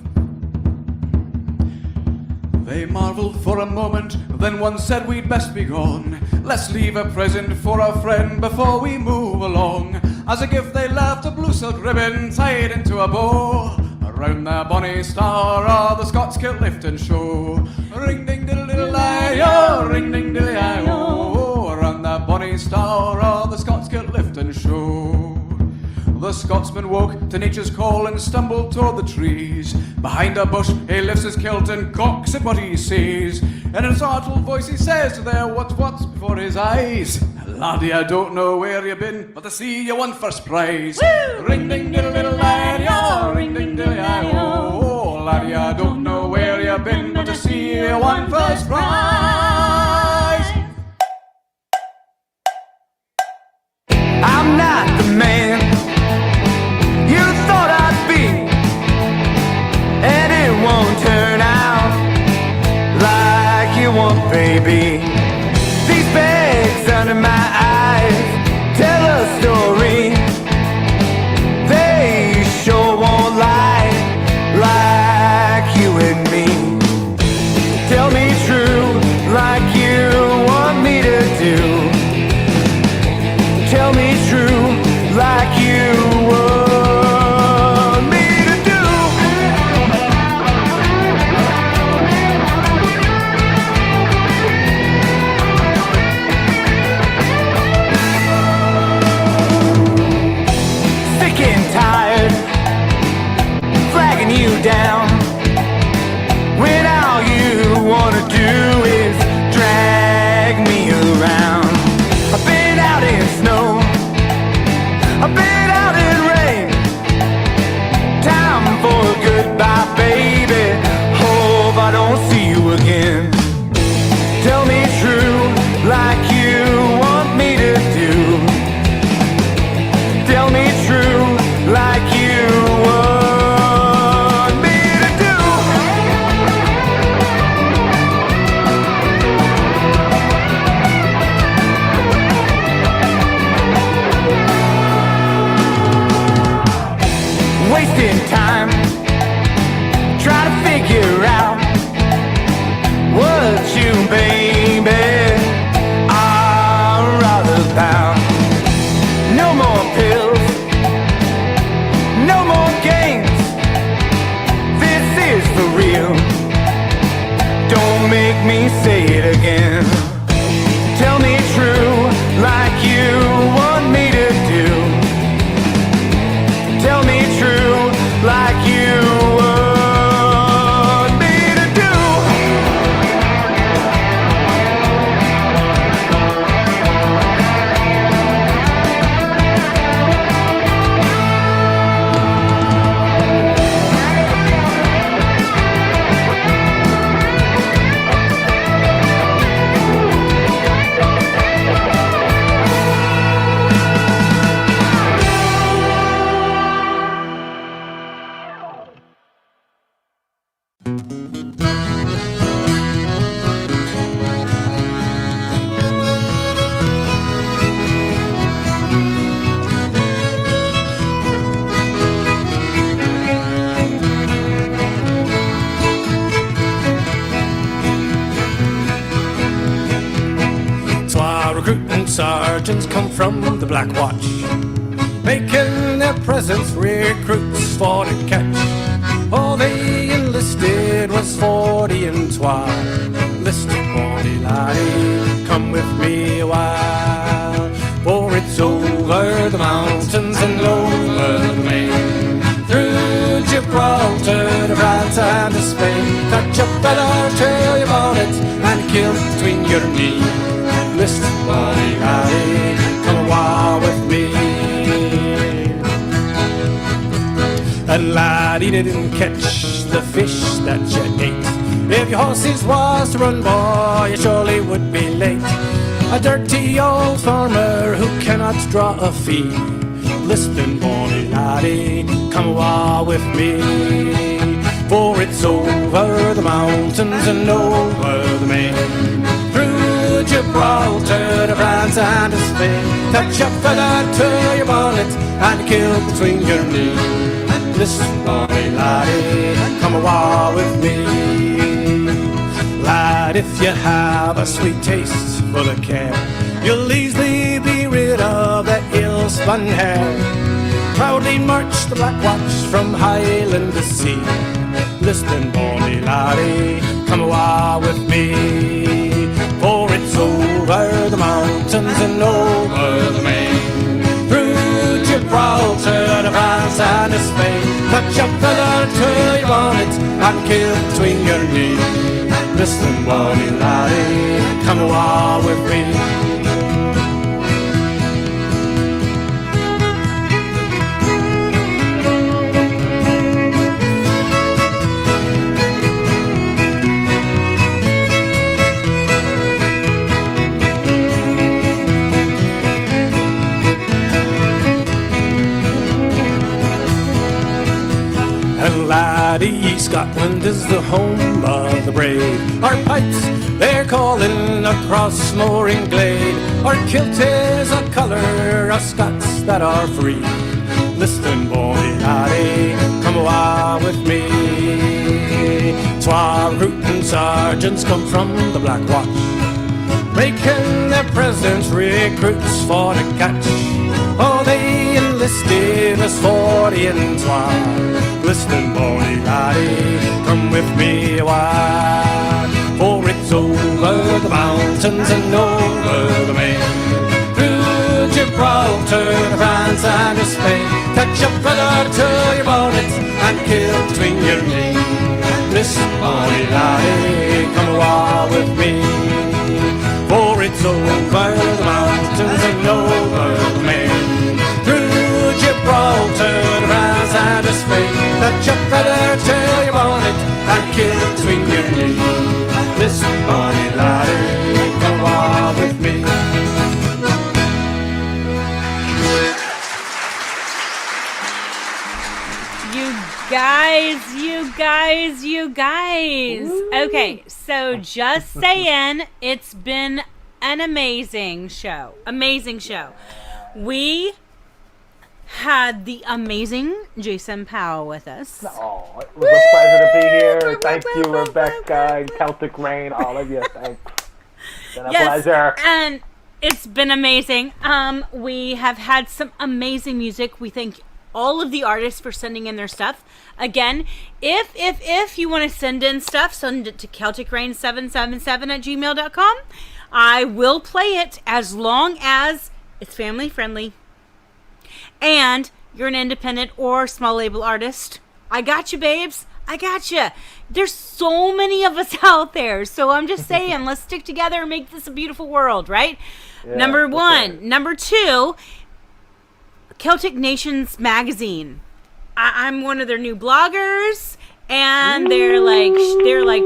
C: They marvelled for a moment, then one said we'd best be gone. Let's leave a present for our friend before we move along. As a gift they left a blue silk ribbon tied into a bow. Around their bonny star all the Scots kilt lift and show. Ring ding diddle diddle lie-o, ring ding diddle lie-o. Around their bonny star all the Scots kilt lift and show. The Scotsman woke to nature's call and stumbled toward the trees. Behind a bush he lifts his kilt and gawks at what he sees. In a startled voice he says to there what's before his eyes, "Laddie, I don't know where you've been, but I see you won first prize." Ring ding diddle diddle lie-o, ring ding diddle lie-o. Laddie, I don't know where you've been, but I see you won first prize.
J: I'm not the man you thought I'd be, and it won't turn out like you want, baby. These bags under my eyes tell a story. They sure won't lie like you and me. Tell me true like you want me to do. Tell me true like you want me to do. Sick and tired, flagging you down, when all you wanna do is drag me around. I've been out in snow, I've been out in rain. Time for a goodbye, baby. Hope I don't see you again. Tell me true like you want me to do. Tell me true like you want me to do. Wasting time, try to figure out what you, baby, are all about. No more pills, no more games. This is for real. Don't make me say it again. Tell me true like you want me to do. Tell me true like you want me to do.
E: So our recruiting sergeants come from the Black Watch.
J: making their presence recruits for the catch. All they enlisted was 40 and 12. Listed bonny laddie, come with me a while, for it's over the mountains and over the main, through Gibraltar to France and to Spain. Catch a feather, trail your bonnet, and kill between your knees. Listen, bonny laddie, come a while with me. And laddie didn't catch the fish that you ate. If your horses was to run, boy, you surely would be late. A dirty old farmer who cannot draw a fee. Listen, bonny laddie, come a while with me, for it's over the mountains and over the main, through Gibraltar to France and to Spain. Touch a feather to your bonnet and kill between your knees. Listen, bonny laddie, come a while with me. Lad, if you have a sweet taste for the care, you'll easily be rid of that ill-spun hair. Proudly march the Black Watch from Highland to sea. Listen, bonny laddie, come a while with me, for it's over the mountains and over the main, through Gibraltar to France and to Spain. Touch a feather to your bonnet and kill between your knees. Listen, bonny laddie, come a while with me. And laddie, Scotland is the home of the brave. Our pipes, they're calling across moor and glade. Our kilt is a colour of Scots that are free. Listen, bonny laddie, come a while with me. 12 rootin' sergeants come from the Black Watch, making their presence recruits for the catch. Oh, they enlisted as 40 and 12. Listen, bonny laddie, come with me a while, for it's over the mountains and over the main, through Gibraltar to France and to Spain. Catch a feather to your bonnet and kill between your knees. Listen, bonny laddie, come a while with me, for it's over the mountains and over the main, through Gibraltar to France and to Spain. Touch a feather to your bonnet and kill between your knees. Listen, bonny laddie, come a while with me.
A: You guys. Okay, so just saying, it's been an amazing show. Amazing show. We had the amazing Jason Powell with us.
G: Oh, it was a pleasure to be here. Thank you, Rebecca and Celtic Rain, all of you. Thanks. It's been a pleasure.
A: And it's been amazing. We have had some amazing music. We thank all of the artists for sending in their stuff. Again, if you want to send in stuff, send it to CelticRain777@gmail.com. I will play it as long as it's family friendly and you're an independent or small label artist. I got you, babes. I got you. There's so many of us out there. So I'm just saying, let's stick together and make this a beautiful world, right?
G: Yeah,
A: Number one.
G: right.
A: Number two, Celtic Nations magazine. I'm one of their new bloggers, and they're like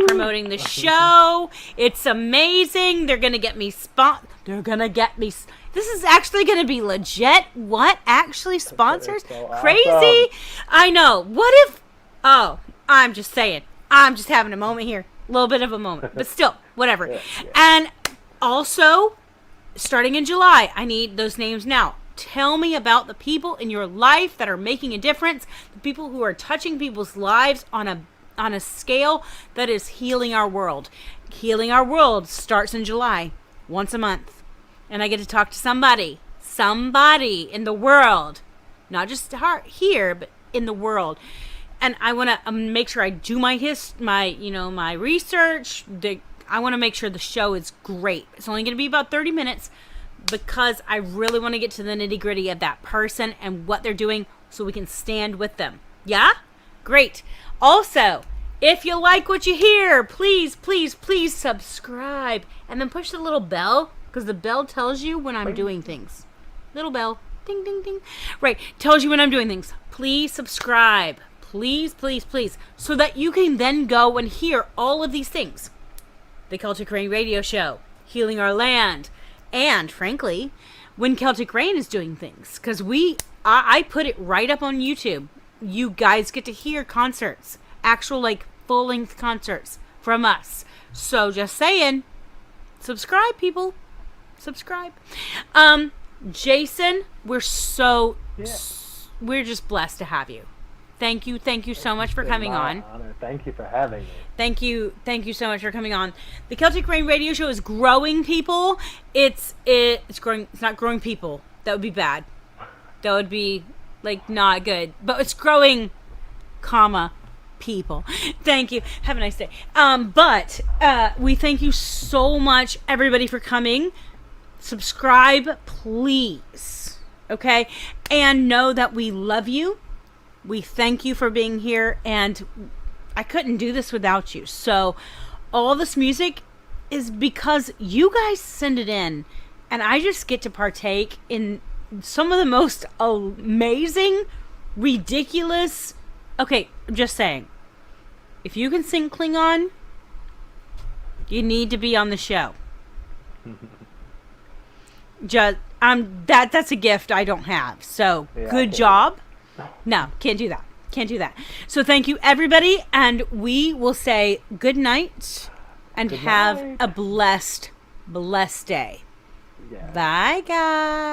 A: promoting the show. It's amazing. They're gonna get me This is actually gonna be legit. What? Actually sponsors?
G: So
A: Crazy.
G: awesome.
A: I know. What if? Oh, I'm just saying. I'm just having a moment here. A little bit of a moment, but still, whatever.
G: Yeah.
A: And also, starting in July, I need those names now. Tell me about the people in your life that are making a difference, the people who are touching people's lives on a scale that is healing our world. Healing our world starts in July, once a month. And I get to talk to somebody in the world not just here, but in the world. And I want to make sure I do my my research. I want to make sure the show is great. It's only going to be about 30 minutes because I really want to get to the nitty gritty of that person and what they're doing so we can stand with them. Yeah? Great. Also, if you like what you hear, please, please, please subscribe. And then push the little bell because the bell tells you when I'm doing things. Little bell. Ding, ding, ding. Right. Tells you when I'm doing things. Please subscribe. Please, please, please. So that you can then go and hear all of these things. The Celtic Rain Radio Show. Healing Our Land. And, frankly, when Celtic Rain is doing things. Because I put it right up on YouTube. You guys get to hear concerts. Actual, full-length concerts from us. So, just saying. Subscribe, people. Subscribe. Jason, we're just blessed to have you. Thank you so much for coming on.
G: Honor. Thank you for having me.
A: Thank you so much for coming on. The Celtic Rain Radio Show is growing, people. It's growing. It's not growing people. That would be bad. That would be not good. But it's growing, people. Thank you. Have a nice day. But we thank you so much, everybody, for coming. Subscribe, please. Okay, and know that we love you. We thank you for being here, and I couldn't do this without you. So all this music is because you guys send it in, and I just get to partake in some of the most amazing, ridiculous... Okay, I'm just saying. If you can sing Klingon, you need to be on the show. That's a gift I don't have. So, good job. No, can't do that. Can't do that. So thank you, everybody, and we will say good night and have a blessed day. Yeah. Bye, guys.